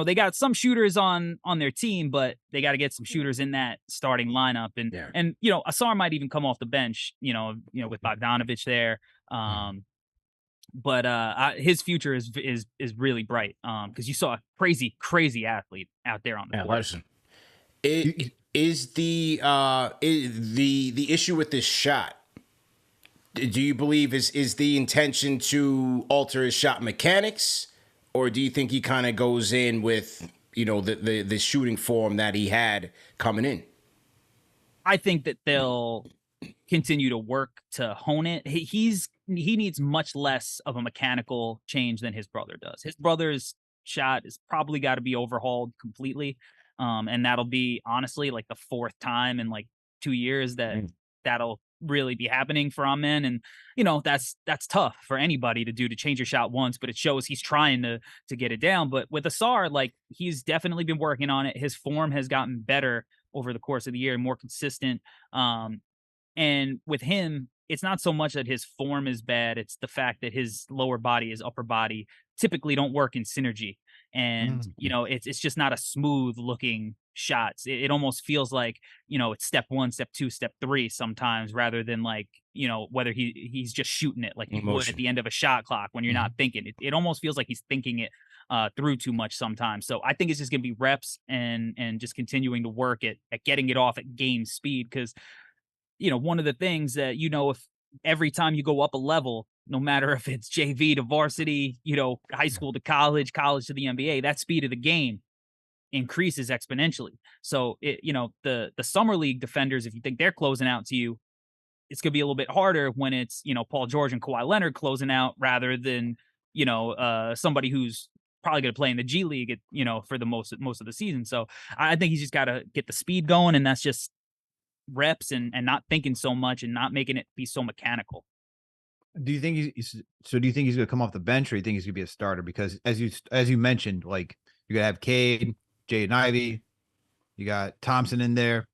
they got some shooters on their team, but they got to get some shooters in that starting lineup. And Asar might even come off the bench, with Bogdanovich there. But his future is really bright, because you saw a crazy athlete out there on the court. Listen, is the issue with this shot? Do you believe is the intention to alter his shot mechanics? Or do you think he kind of goes in with, the shooting form that he had coming in? I think that they'll continue to work to hone it. He needs much less of a mechanical change than his brother does. His brother's shot is probably got to be overhauled completely. And that'll be, honestly, like the 4th time in like 2 years that'll really be happening for Amen. And that's tough for anybody to do, to change your shot once, but it shows he's trying to get it down. But with Asar, like, he's definitely been working on it. His form has gotten better over the course of the year, more consistent. And with him, it's not so much that his form is bad, it's the fact that his lower body, his upper body typically don't work in synergy. And it's just not a smooth looking shots. It almost feels like, it's step 1, step 2, step 3 sometimes, rather than like, whether he's just shooting it like you would at the end of a shot clock when you're not thinking. It almost feels like he's thinking it through too much sometimes. So I think it's just gonna be reps and just continuing to work at getting it off at game speed. Because one of the things that, if every time you go up a level, no matter if it's JV to varsity, high school to college to the NBA, that speed of the game increases exponentially. So the summer league defenders, if you think they're closing out to you, it's gonna be a little bit harder when it's Paul George and Kawhi Leonard closing out, rather than somebody who's probably gonna play in the G League for the most of the season. So I think he's just got to get the speed going, and that's just reps and not thinking so much and not making it be so mechanical. Do you think he's going to come off the bench, or do you think he's going to be a starter? Because as you mentioned, like, you're going to have Cade, Jaden Ivey, you got Thompson in there,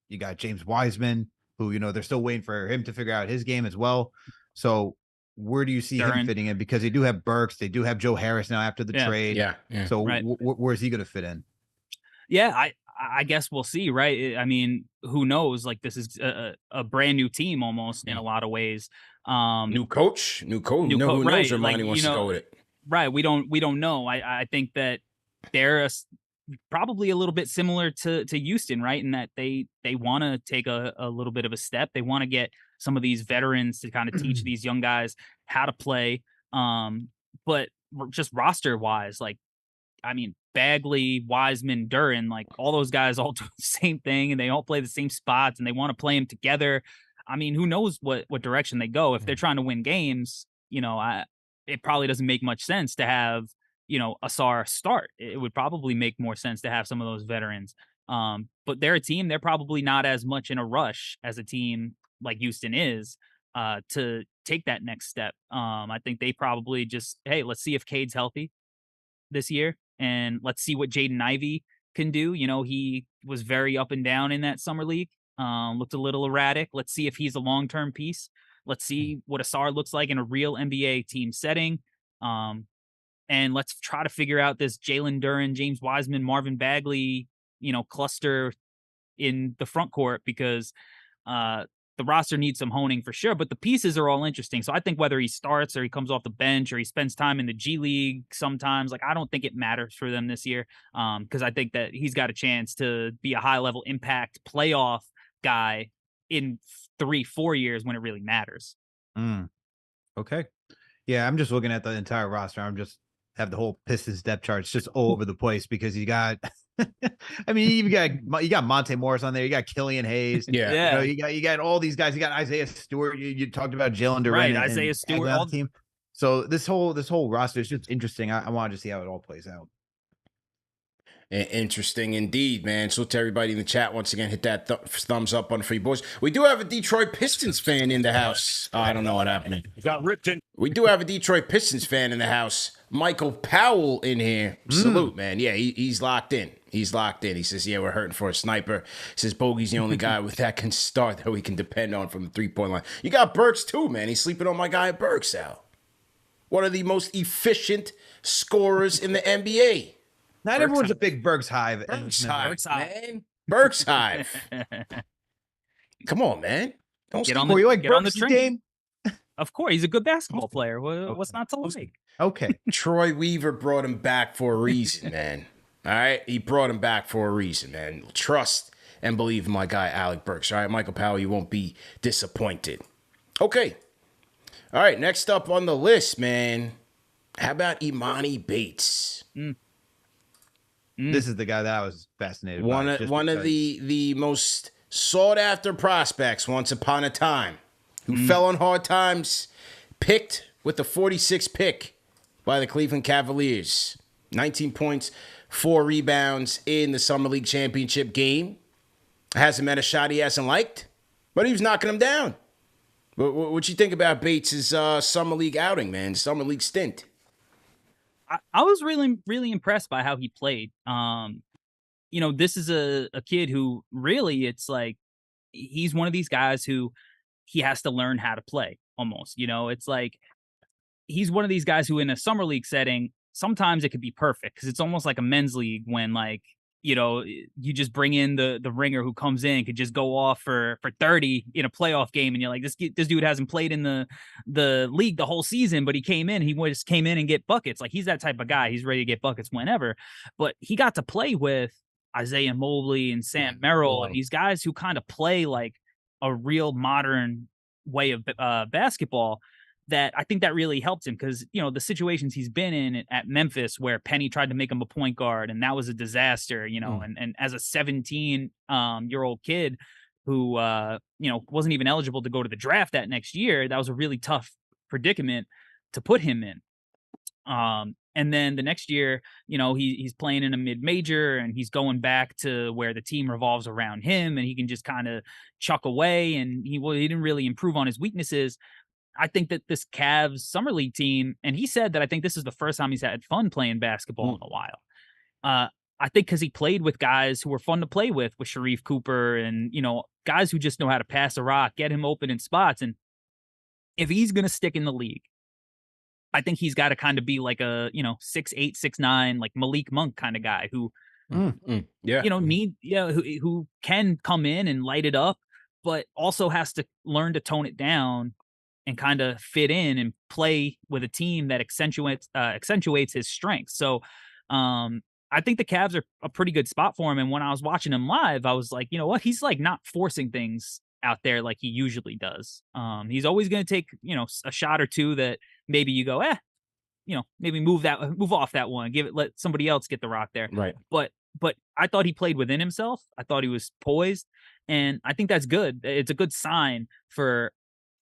you got James Wiseman, who, they're still waiting for him to figure out his game as well. So where do you see him fitting in? Because they do have Burks, they do have Joe Harris now after the trade. Yeah. So right. Where's he going to fit in? Yeah, I guess we'll see, right? I mean, who knows? Like, this is a brand new team almost in a lot of ways. New coach. Who knows right. where Monty wants to go with it? Right. We don't know. I think that they're probably a little bit similar to Houston, right? In that they want to take a little bit of a step. They want to get some of these veterans to kind of teach these young guys how to play. But just roster wise, like, I mean, Bagley, Wiseman, Duran, like, all those guys all do the same thing, and they all play the same spots, and they want to play them together. I mean, who knows what direction they go? If they're trying to win games, it probably doesn't make much sense to have Asar start. It would probably make more sense to have some of those veterans. But they're a team, they're probably not as much in a rush as a team like Houston is to take that next step. I think they probably just, hey, let's see if Cade's healthy this year and let's see what Jaden Ivey can do. He was very up and down in that summer league, looked a little erratic. Let's see if he's a long-term piece. Let's see what Asar looks like in a real NBA team setting. And let's try to figure out this Jalen Duren, James Wiseman, Marvin Bagley, cluster in the front court because the roster needs some honing for sure, but the pieces are all interesting. So I think whether he starts or he comes off the bench or he spends time in the G League sometimes, I don't think it matters for them this year because I think that he's got a chance to be a high-level impact playoff guy in 3-4 years when it really matters. Okay. Yeah, I'm just looking at the entire roster. I'm just have the whole Pistons depth chart. It's just all over the place because you got I mean, you got Monte Morris on there. You got Killian Hayes. Yeah. You got all these guys. You got Isaiah Stewart. You talked about Jalen Duren. Right, Isaiah Stewart on the team. So this whole roster is just interesting. I wanted to see how it all plays out. Interesting indeed, man. So to everybody in the chat, once again, hit that thumbs up on for you boys. We do have a Detroit Pistons fan in the house. I don't know what happened. Got ripped in. We do have a Detroit Pistons fan in the house. Michael Powell in here. Salute, man. Yeah, he's locked in. He's locked in. He says, yeah, we're hurting for a sniper. He says Bogey's the only guy with that can start that we can depend on from the three-point line. You got Burks too, man. He's sleeping on my guy Burks, Al. One of the most efficient scorers in the NBA. Not everyone's a big Burks hive. Burks hive, man. Burks hive. Come on, man. Don't get on the game. Of course, he's a good basketball player. What's not to like? Okay. Troy Weaver brought him back for a reason, man. All right? He brought him back for a reason, man. Trust and believe in my guy, Alec Burks. All right, Michael Powell, you won't be disappointed. Okay. All right, next up on the list, man. How about Imani Bates? This is the guy that I was fascinated by. One of the most sought-after prospects once upon a time who fell on hard times, picked with the 46th pick by the Cleveland Cavaliers. 19 points, 4 rebounds in the Summer League Championship game. Hasn't met a shot he hasn't liked, but he was knocking him down. What you think about Bates' Summer League outing, man? Summer League stint? I was really, really impressed by how he played. This is a kid who really, it's like, he's one of these guys who he has to learn how to play almost. It's like, he's one of these guys who in a summer league setting, sometimes it could be perfect because it's almost like a men's league when you just bring in the ringer who comes in, could just go off for 30 in a playoff game. And you're like, this dude hasn't played in the league the whole season, but he came in and get buckets. Like, he's that type of guy. He's ready to get buckets whenever, but he got to play with Isaiah Mobley and Sam Merrill and these guys who kind of play like a real modern way of basketball. That I think that really helped him because, the situations he's been in at Memphis where Penny tried to make him a point guard and that was a disaster, and as a 17-year-old kid who, wasn't even eligible to go to the draft that next year, that was a really tough predicament to put him in. And then the next year, he's playing in a mid-major and he's going back to where the team revolves around him and he can just kind of chuck away and he didn't really improve on his weaknesses. I think that this Cavs summer league team, and he said that I think this is the first time he's had fun playing basketball in a while. I think because he played with guys who were fun to play with Sharif Cooper and, guys who just know how to pass a rock, get him open in spots. And if he's going to stick in the league, I think he's got to kind of be like a, 6'8", 6'9", like Malik Monk kind of guy who, who can come in and light it up, but also has to learn to tone it down and kind of fit in and play with a team that accentuates his strengths. So I think the Cavs are a pretty good spot for him. And when I was watching him live, I was like, you know what? He's like not forcing things out there like he usually does. He's always going to take, a shot or two that maybe you go, maybe move off that one, let somebody else get the rock there. Right. But I thought he played within himself. I thought he was poised. And I think that's good. It's a good sign for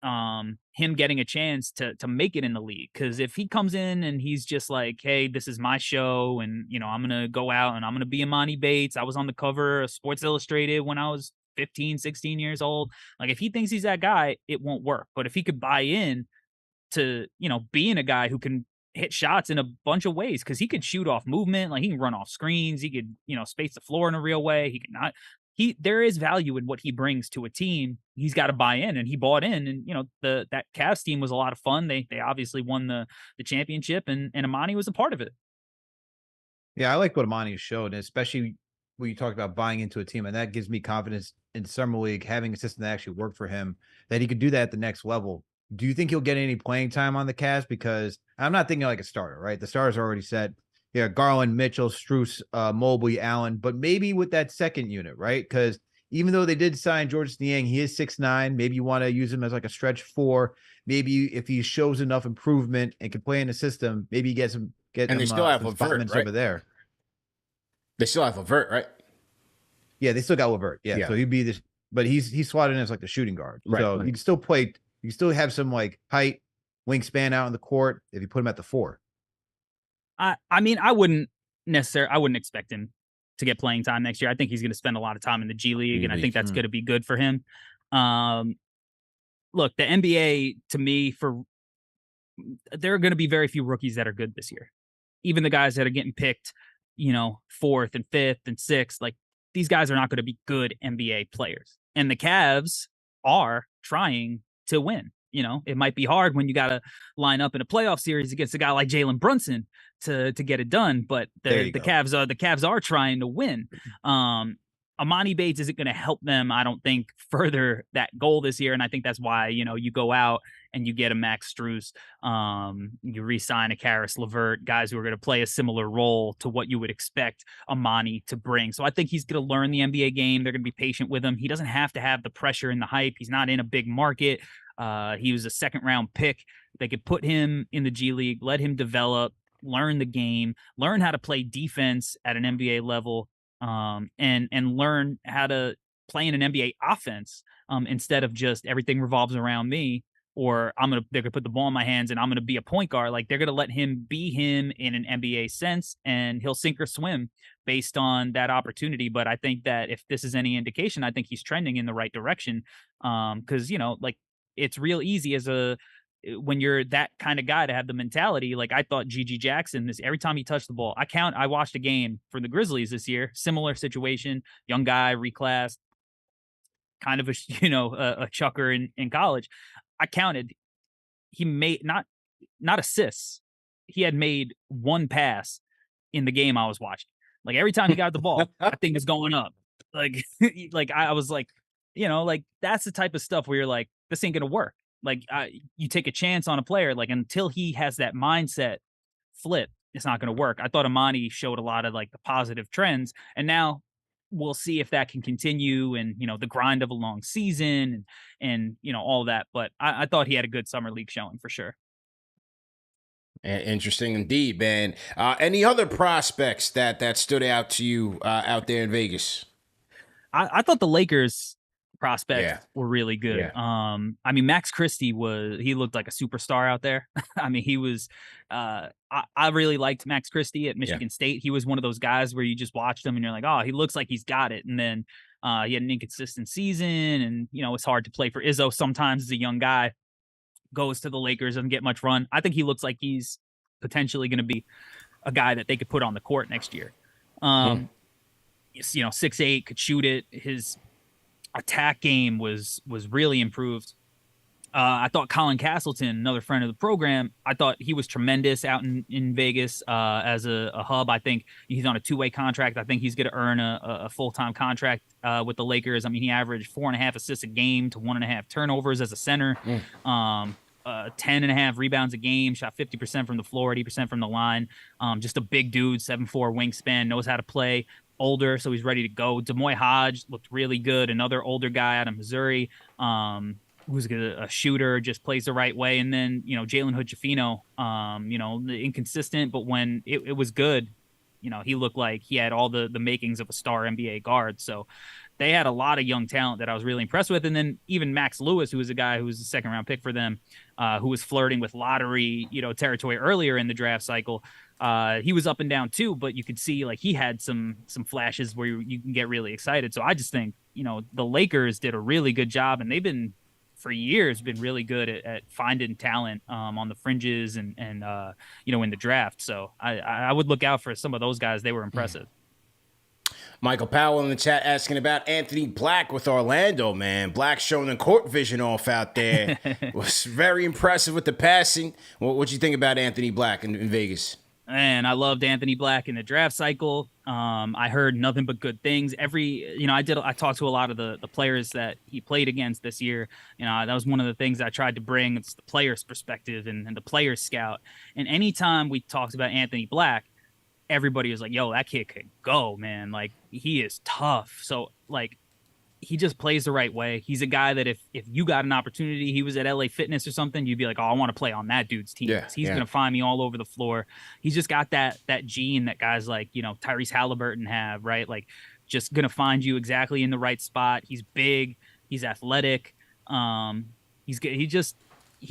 him getting a chance to make it in the league. Because if he comes in and he's just like, hey, this is my show, and I'm gonna go out and I'm gonna be Imani Bates. I was on the cover of Sports Illustrated when I was 15, 16 years old. Like, if he thinks he's that guy, it won't work. But if he could buy in to being a guy who can hit shots in a bunch of ways, because he could shoot off movement, like he can run off screens, he could space the floor in a real way, he can not he there is value in what he brings to a team. He's got to buy in, and he bought in. And that Cavs team was a lot of fun. They obviously won the championship, and Imani was a part of it. Yeah, I like what Amani showed, and especially when you talk about buying into a team, and that gives me confidence in summer league having a system that actually worked for him, that he could do that at the next level. Do you think he'll get any playing time on the Cavs? Because I'm not thinking like a starter, right? The starters are already set. Yeah, Garland, Mitchell, Strus, Mobley, Allen, but maybe with that second unit, right? Because even though they did sign George Niang, he is 6'9". Maybe you want to use him as like a stretch 4. Maybe if he shows enough improvement and can play in the system, maybe he gets him. And they still have Levert, right? Over there. They still have Levert, right? Yeah, they still got Levert. Yeah, so he'd be this, but he's slotted in as like the shooting guard. Right, so right. you can still play. You can still have some like height, wingspan out on the court if you put him at the 4. I mean, I wouldn't expect him to get playing time next year. I think he's going to spend a lot of time in the G League, and I think that's going to be good for him. Look, the NBA, to me, there are going to be very few rookies that are good this year. Even the guys that are getting picked, 4th and 5th and 6th, like, these guys are not going to be good NBA players. And the Cavs are trying to win. It might be hard when you got to line up in a playoff series against a guy like Jalen Brunson to get it done. But the Cavs are trying to win. Imani Bates isn't going to help them, I don't think, further that goal this year. And I think that's why, you go out and you get a Max Strus, you re-sign a Karis LeVert, guys who are going to play a similar role to what you would expect Imani to bring. So I think he's going to learn the NBA game. They're going to be patient with him. He doesn't have to have the pressure and the hype. He's not in a big market. He was a 2nd-round pick. They could put him in the G League, let him develop, learn the game, learn how to play defense at an NBA level, and learn how to play in an NBA offense, instead of just everything revolves around me, or they're gonna put the ball in my hands and I'm gonna be a point guard. Like, they're gonna let him be him in an NBA sense, and he'll sink or swim based on that opportunity. But I think that if this is any indication, I think he's trending in the right direction. Because like, it's real easy when you're that kind of guy to have the mentality. Like, I thought Gigi Jackson, every time he touched the ball, I watched a game for the Grizzlies this year, similar situation, young guy, reclassed, kind of a chucker in college. I counted, he made not assists. He had made 1 pass in the game I was watching. Like, every time he got the ball, that thing is going up. Like, like I was like, like, that's the type of stuff where you're like, this ain't gonna work. Like, you take a chance on a player, like, until he has that mindset flip, it's not gonna work. I thought Imani showed a lot of like the positive trends, and now we'll see if that can continue, and the grind of a long season, and all that. But I thought he had a good summer league showing for sure. Interesting indeed, man. Any other prospects that stood out to you out there in Vegas? I thought the Lakers prospects were really good. Yeah. I mean, Max Christie he looked like a superstar out there. I mean, he was, I really liked Max Christie at Michigan State. He was one of those guys where you just watched him and you're like, oh, he looks like he's got it. And then he had an inconsistent season, and, it's hard to play for Izzo sometimes as a young guy. Goes to the Lakers, doesn't get much run. I think he looks like he's potentially going to be a guy that they could put on the court next year. 6'8", could shoot it. His attack game was really improved. I thought Colin Castleton, another friend of the program, I thought he was tremendous out in Vegas as a hub. I think he's on a 2-way contract. I think he's going to earn a full-time contract with the Lakers. I mean, he averaged 4.5 assists a game to 1.5 turnovers as a center. 10.5 rebounds a game, shot 50% from the floor, 80% from the line. Just a big dude, 7'4" wingspan, knows how to play. Older, so he's ready to go. Demoy Hodge looked really good. Another older guy out of Missouri, who's a shooter, just plays the right way. And then, Jalen Hood-Schifino, inconsistent, but when it was good, he looked like he had all the makings of a star NBA guard. So they had a lot of young talent that I was really impressed with. And then even Max Lewis, who was a guy who was a second round pick for them, who was flirting with lottery, territory earlier in the draft cycle. He was up and down too, but you could see like he had some flashes where you can get really excited. So I just think, the Lakers did a really good job, and they've been for years been really good at finding talent on the fringes and in the draft. So I would look out for some of those guys. They were impressive. Michael Powell in the chat asking about Anthony Black with Orlando, man. Black showing the court vision off out there. Was very impressive with the passing. What'd you think about Anthony Black in Vegas? And I loved Anthony Black in the draft cycle. I heard nothing but good things. I talked to a lot of the players that he played against this year. That was one of the things I tried to bring. It's the player's perspective and the player's scout. And anytime we talked about Anthony Black, everybody was like, yo, that kid can go, man. Like, he is tough. So, like, he just plays the right way. He's a guy that if you got an opportunity, he was at LA Fitness or something, you'd be like, oh, I want to play on that dude's team. Yeah, He's going to find me all over the floor. He's just got that gene that guys like, Tyrese Halliburton have, right? Like, just going to find you exactly in the right spot. He's big. He's athletic. He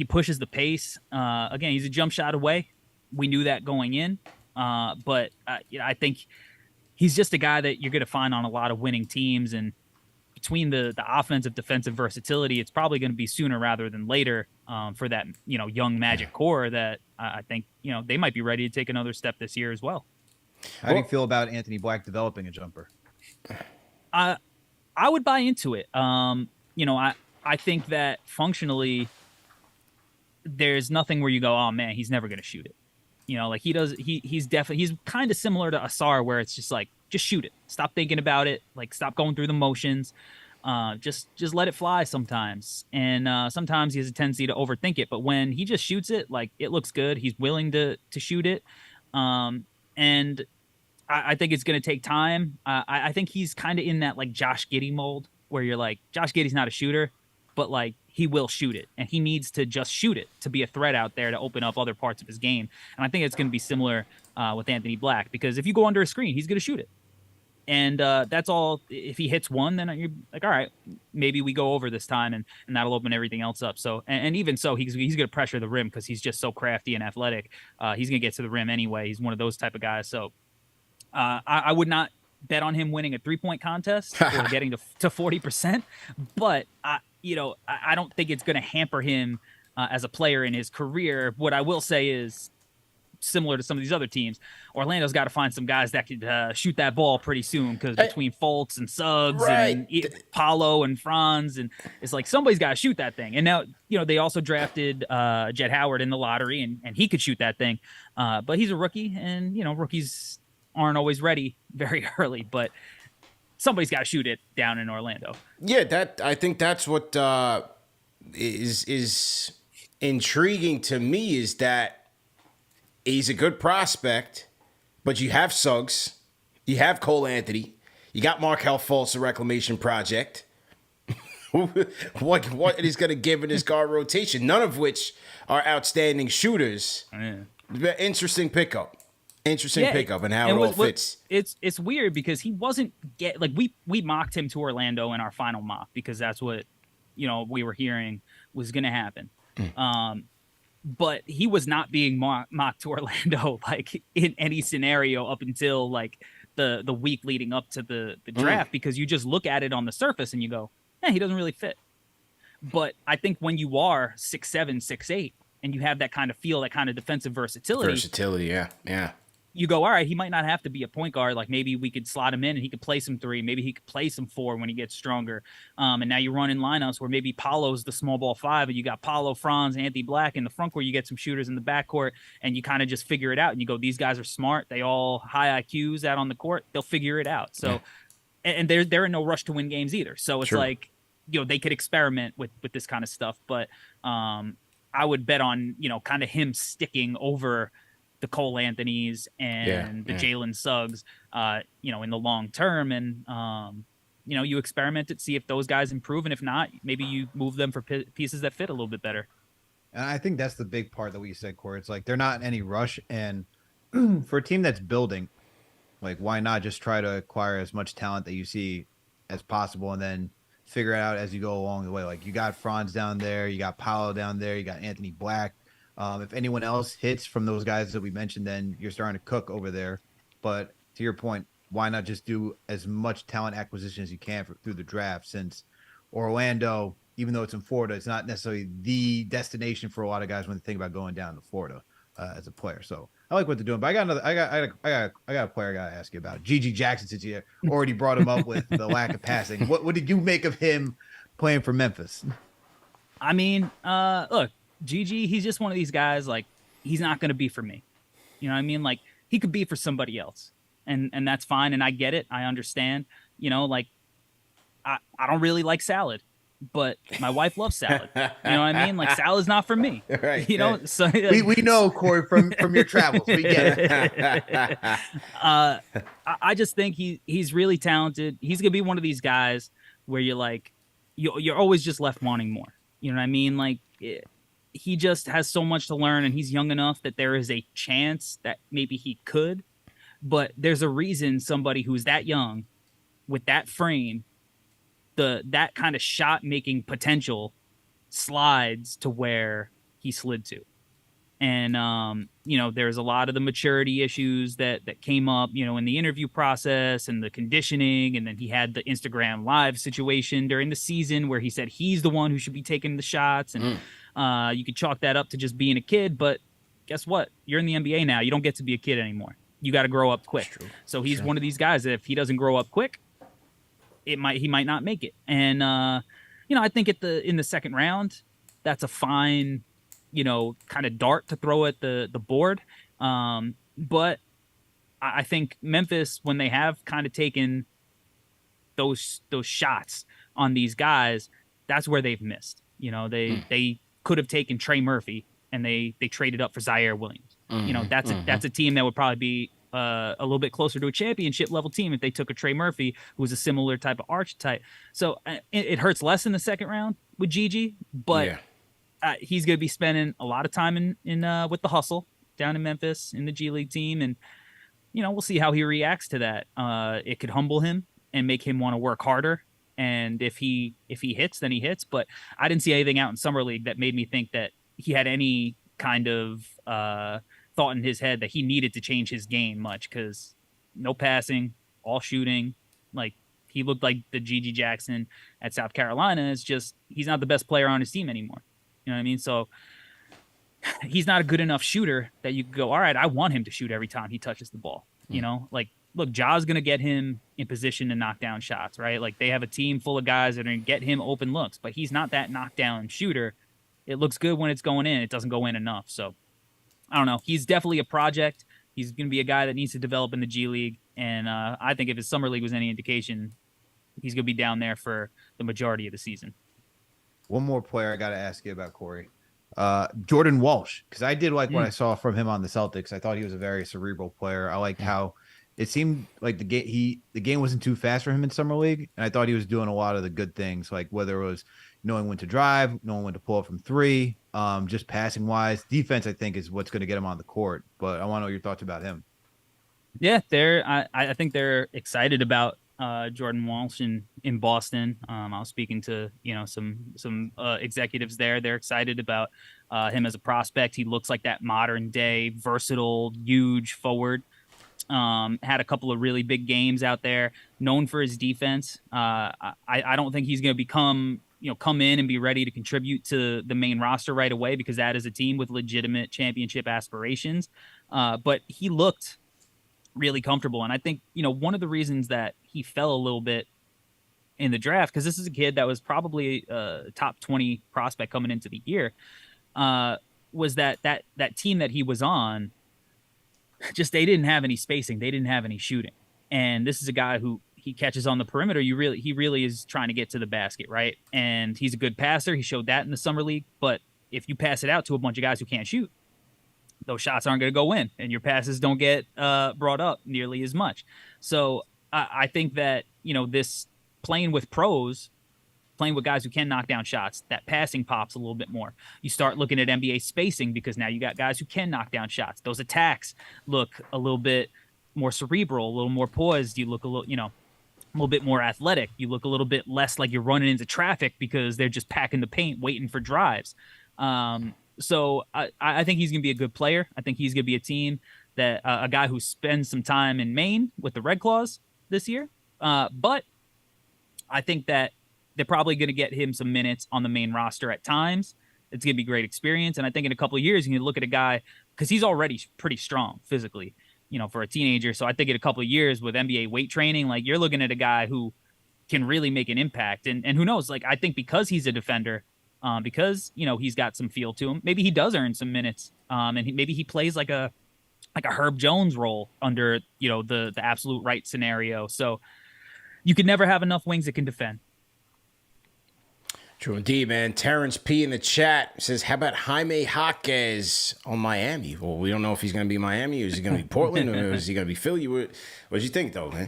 pushes the pace. Again, he's a jump shot away. We knew that going in. But I think he's just a guy that you're going to find on a lot of winning teams. And between the offensive defensive versatility, it's probably going to be sooner rather than later for that young Magic core that I think they might be ready to take another step this year as well. How do you feel about Anthony Black developing a jumper? I would buy into it. I think that functionally there's nothing where you go, oh man, he's never going to shoot it. Like he's kind of similar to Asar, where it's just like, just shoot it. Stop thinking about it. Like, stop going through the motions. Just let it fly sometimes. And sometimes he has a tendency to overthink it. But when he just shoots it, like, it looks good. He's willing to shoot it. And I think it's going to take time. I think he's kind of in that, like, Josh Giddey mold, where you're like, Josh Giddey's not a shooter, but, like, he will shoot it. And he needs to just shoot it to be a threat out there to open up other parts of his game. And I think it's going to be similar with Anthony Black, because if you go under a screen, he's going to shoot it. And that's all. If he hits one, then you're like, all right, maybe we go over this time, and that'll open everything else up. So, and even so, he's going to pressure the rim because he's just so crafty and athletic. He's going to get to the rim anyway. He's one of those type of guys. So I would not bet on him winning a 3-point contest or getting to 40%, but I don't think it's going to hamper him as a player in his career. What I will say is, similar to some of these other teams, Orlando's got to find some guys that could shoot that ball pretty soon, because between Fultz and Suggs and Paulo and Franz, and it's like somebody's got to shoot that thing. And now, they also drafted Jet Howard in the lottery, and he could shoot that thing. But he's a rookie, and, rookies aren't always ready very early, but somebody's got to shoot it down in Orlando. Yeah, I think that's what is intriguing to me, is that he's a good prospect, but you have Suggs, you have Cole Anthony, you got Markelle Fultz, a reclamation project. what is going to give in his guard rotation? None of which are outstanding shooters. Yeah. Interesting pickup. Pickup and how it all fits. It's weird because he wasn't we mocked him to Orlando in our final mock, because that's what we were hearing was going to happen. But he was not being mocked to Orlando like in any scenario up until like the week leading up to the draft, because you just look at it on the surface and you go, he doesn't really fit. But I think when you are 6'7", 6'8", and you have that kind of feel, that kind of defensive versatility, yeah. You go, all right, he might not have to be a point guard. Like, maybe we could slot him in and he could play some 3. Maybe he could play some 4 when he gets stronger. And now you're running lineups where maybe Paulo's the small ball 5, and you got Paulo, Franz, Anthony Black in the front court. You get some shooters in the backcourt, and you kind of just figure it out. And you go, these guys are smart. They all high IQs out on the court. They'll figure it out. So, and they're in no rush to win games either. So it's like, they could experiment with this kind of stuff. But I would bet on, kind of him sticking over the Cole Anthonys and the Jalen Suggs, in the long term. And, you experiment it, see if those guys improve. And if not, maybe you move them for pieces that fit a little bit better. And I think that's the big part that what you said, Corey. It's like they're not in any rush. And for a team that's building, like, why not just try to acquire as much talent that you see as possible, and then figure it out as you go along the way. Like you got Franz down there, you got Paolo down there, you got Anthony Black. If anyone else hits from those guys that we mentioned, then you're starting to cook over there. But to your point, why not just do as much talent acquisition as you can through the draft? Since Orlando, even though it's in Florida, it's not necessarily the destination for a lot of guys when they think about going down to Florida as a player. So I like what they're doing. But I got a player I got to ask you about. Gigi Jackson, since you already brought him up with the lack of passing. What did you make of him playing for Memphis? I mean, look, Gigi, he's just one of these guys, like, he's not going to be for me. You know what I mean? Like, he could be for somebody else. And that's fine. And I get it. I understand. You know, like, I don't really like salad, but my wife loves salad. You know what I mean? Like, salad's not for me. Right. You know? So we know, Corey, from your travels. We get it. I just think he's really talented. He's going to be one of these guys where you're like, you're always just left wanting more. You know what I mean? Like, he just has so much to learn, and he's young enough that there is a chance that maybe he could. But there's a reason somebody who's that young with that frame, that kind of shot making potential slides to where he slid to. And you know, there's a lot of the maturity issues that came up, you know, in the interview process and the conditioning, and then he had the Instagram live situation during the season where he said he's the one who should be taking the shots, and you could chalk that up to just being a kid, but guess what? You're in the NBA now. You don't get to be a kid anymore. You got to grow up quick. So he's one of these guys that if he doesn't grow up quick, he might not make it. And you know, I think in the second round, that's a fine, you know, kind of dart to throw at the board. But I think Memphis, when they have kind of taken those shots on these guys, that's where they've missed. You know, they could have taken Trey Murphy and they traded up for Zaire Williams. You know, that's a team that would probably be a little bit closer to a championship level team if they took a Trey Murphy who was a similar type of archetype. So it hurts less in the second round with Gigi, but he's going to be spending a lot of time in with the hustle down in Memphis in the G League team, and you know, we'll see how he reacts to that. It could humble him and make him want to work harder. And if he hits, then he hits. But I didn't see anything out in summer league that made me think that he had any kind of thought in his head that he needed to change his game much, because no passing, all shooting. Like, he looked like the Gigi Jackson at South Carolina. It's just he's not the best player on his team anymore. You know what I mean? So he's not a good enough shooter that you could go, all right, I want him to shoot every time he touches the ball. You know, like, look, Ja's going to get him in position to knock down shots, right? Like, they have a team full of guys that are going to get him open looks, but he's not that knockdown shooter. It looks good when it's going in. It doesn't go in enough. So I don't know. He's definitely a project. He's going to be a guy that needs to develop in the G League. And I think if his summer league was any indication, he's going to be down there for the majority of the season. One more player I got to ask you about, Corey. Jordan Walsh, because I did like what I saw from him on the Celtics. I thought he was a very cerebral player. I liked how it seemed like the game wasn't too fast for him in summer league, and I thought he was doing a lot of the good things, like whether it was knowing when to drive, knowing when to pull up from three, just passing wise. Defense, I think, is what's going to get him on the court. But I want to know your thoughts about him. Yeah, I think they're excited about Jordan Walsh in Boston. I was speaking to, you know, some executives there. They're excited about him as a prospect. He looks like that modern day versatile, huge forward. Had a couple of really big games out there. Known for his defense. I don't think he's going to come in and be ready to contribute to the main roster right away, because that is a team with legitimate championship aspirations. But he looked really comfortable. And I think, you know, one of the reasons that he fell a little bit in the draft, because this is a kid that was probably a top 20 prospect coming into the year, was that team that he was on, just they didn't have any spacing. They didn't have any shooting. And this is a guy who he catches on the perimeter. He really is trying to get to the basket, right? And he's a good passer. He showed that in the summer league. But if you pass it out to a bunch of guys who can't shoot, those shots aren't going to go in, and your passes don't get brought up nearly as much. So I think that, you know, this playing with pros, playing with guys who can knock down shots, that passing pops a little bit more. You start looking at NBA spacing, because now you got guys who can knock down shots. Those attacks look a little bit more cerebral, a little more poised. You look a little, you know, little bit more athletic. You look a little bit less like you're running into traffic because they're just packing the paint, waiting for drives. So I think he's going to be a good player. I think he's going to be a team that a guy who spends some time in Maine with the Red Claws this year. But I think that they're probably going to get him some minutes on the main roster at times. It's going to be great experience. And I think in a couple of years, you can look at a guy because he's already pretty strong physically, for a teenager. So I think in a couple of years with NBA weight training, like you're looking at a guy who can really make an impact. And who knows, like I think because he's a defender, because, he's got some feel to him, maybe he does earn some minutes. And maybe he plays like a Herb Jones role under, the absolute right scenario. So you can never have enough wings that can defend. True indeed, man. Terrence P in the chat says, how about Jaime Jaquez on Miami? Well, we don't know if he's going to be Miami, or is he going to be Portland, or is he going to be Philly? What do you think, though, man?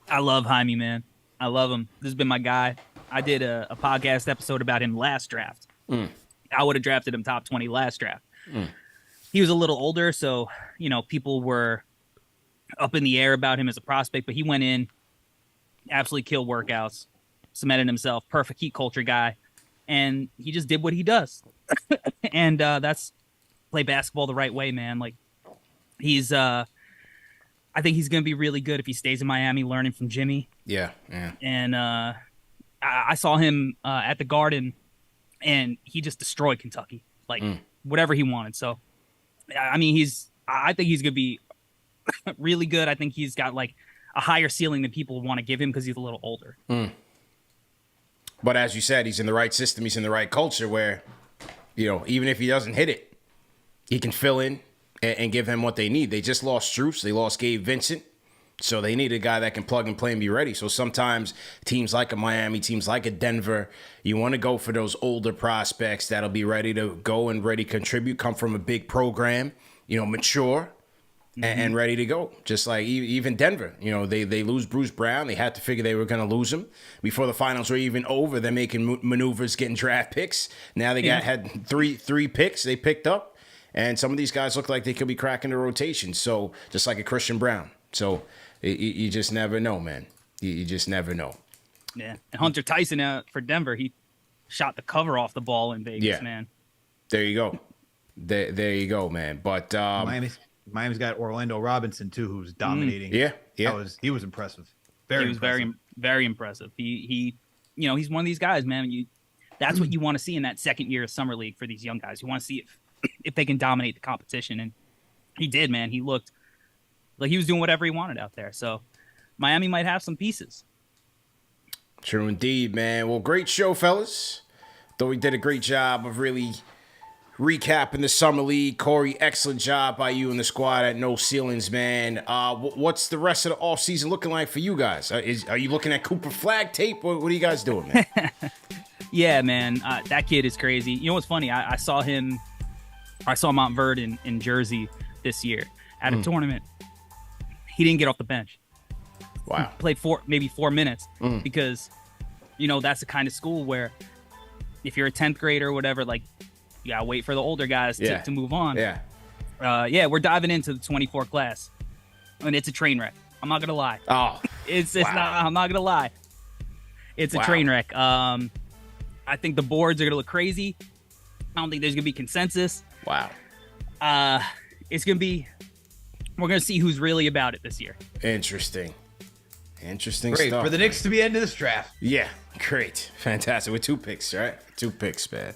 I love Jaime, man. I love him. This has been my guy. I did a podcast episode about him last draft. I would have drafted him top 20 last draft. He was a little older, so, people were up in the air about him as a prospect, but he went in, absolutely killed workouts, cemented himself, perfect heat culture guy, and he just did what he does. And that's play basketball the right way, man. Like he's I think he's gonna be really good if he stays in Miami learning from Jimmy. Yeah. And I saw him at the Garden, and he just destroyed Kentucky, like whatever he wanted. So I mean, I think he's gonna be really good. I think he's got like a higher ceiling than people want to give him because he's a little older. But as you said, he's in the right system. He's in the right culture where, even if he doesn't hit it, he can fill in and give them what they need. They just lost Strus. They lost Gabe Vincent. So they need a guy that can plug and play and be ready. So sometimes teams like a Miami, teams like a Denver, you want to go for those older prospects that'll be ready to go and ready to contribute, come from a big program, mature. And ready to go. Just like even Denver, they lose Bruce Brown. They had to figure they were going to lose him before the finals were even over. They're making maneuvers, getting draft picks. Now they had three picks they picked up, and some of these guys look like they could be cracking the rotation. So just like a Christian Brown. So you just never know, man. You just never know. Yeah, and Hunter Tyson for Denver, he shot the cover off the ball in Vegas, man. There you go. There you go, man. But Miami's got Orlando Robinson too, who's dominating. Yeah. He was impressive. Very impressive. He he's one of these guys, man. That's what you want to see in that second year of summer league for these young guys. You want to see if they can dominate the competition, and he did, man. He looked like he was doing whatever he wanted out there. So Miami might have some pieces. True indeed, man. Well, great show, fellas. Thought we did a great job of really recapping the summer league. Corey, excellent job by you and the squad at No Ceilings, man. What's the rest of the offseason looking like for you guys? Are you looking at Cooper Flag tape? What are you guys doing, man? Yeah, man. That kid is crazy. You know what's funny? I saw Montverde in Jersey this year at a tournament. He didn't get off the bench. Wow. He played maybe 4 minutes because, that's the kind of school where if you're a 10th grader or whatever, like, you gotta wait for the older guys to move on. We're diving into the 24 class, and it's a train wreck. I'm not gonna lie. It's not. I'm not gonna lie. It's a train wreck. I think the boards are gonna look crazy. I don't think there's gonna be consensus. Wow. It's gonna be. We're gonna see who's really about it this year. Interesting Great stuff. for the Knicks to be into this draft. Yeah, great. Fantastic. With 2 picks, right? 2 picks, man.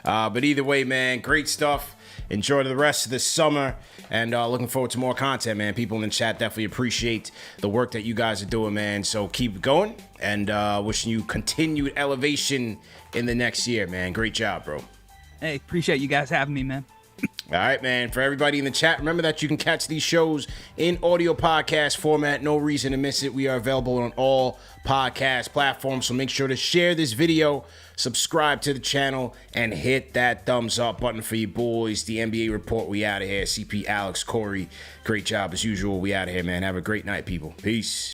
But either way, man, great stuff. Enjoy the rest of the summer, and looking forward to more content, man. People in the chat definitely appreciate the work that you guys are doing, man. So keep going, and wishing you continued elevation in the next year, man. Great job, bro. Hey, appreciate you guys having me, man. All right, man. For everybody in the chat, remember that you can catch these shows in audio podcast format. No reason to miss it. We are available on all podcast platforms, so make sure to share this video, subscribe to the channel, and hit that thumbs up button for you boys. The NBA Report, we out of here. CP, Alex, Corey, great job as usual. We out of here, man. Have a great night, people. Peace.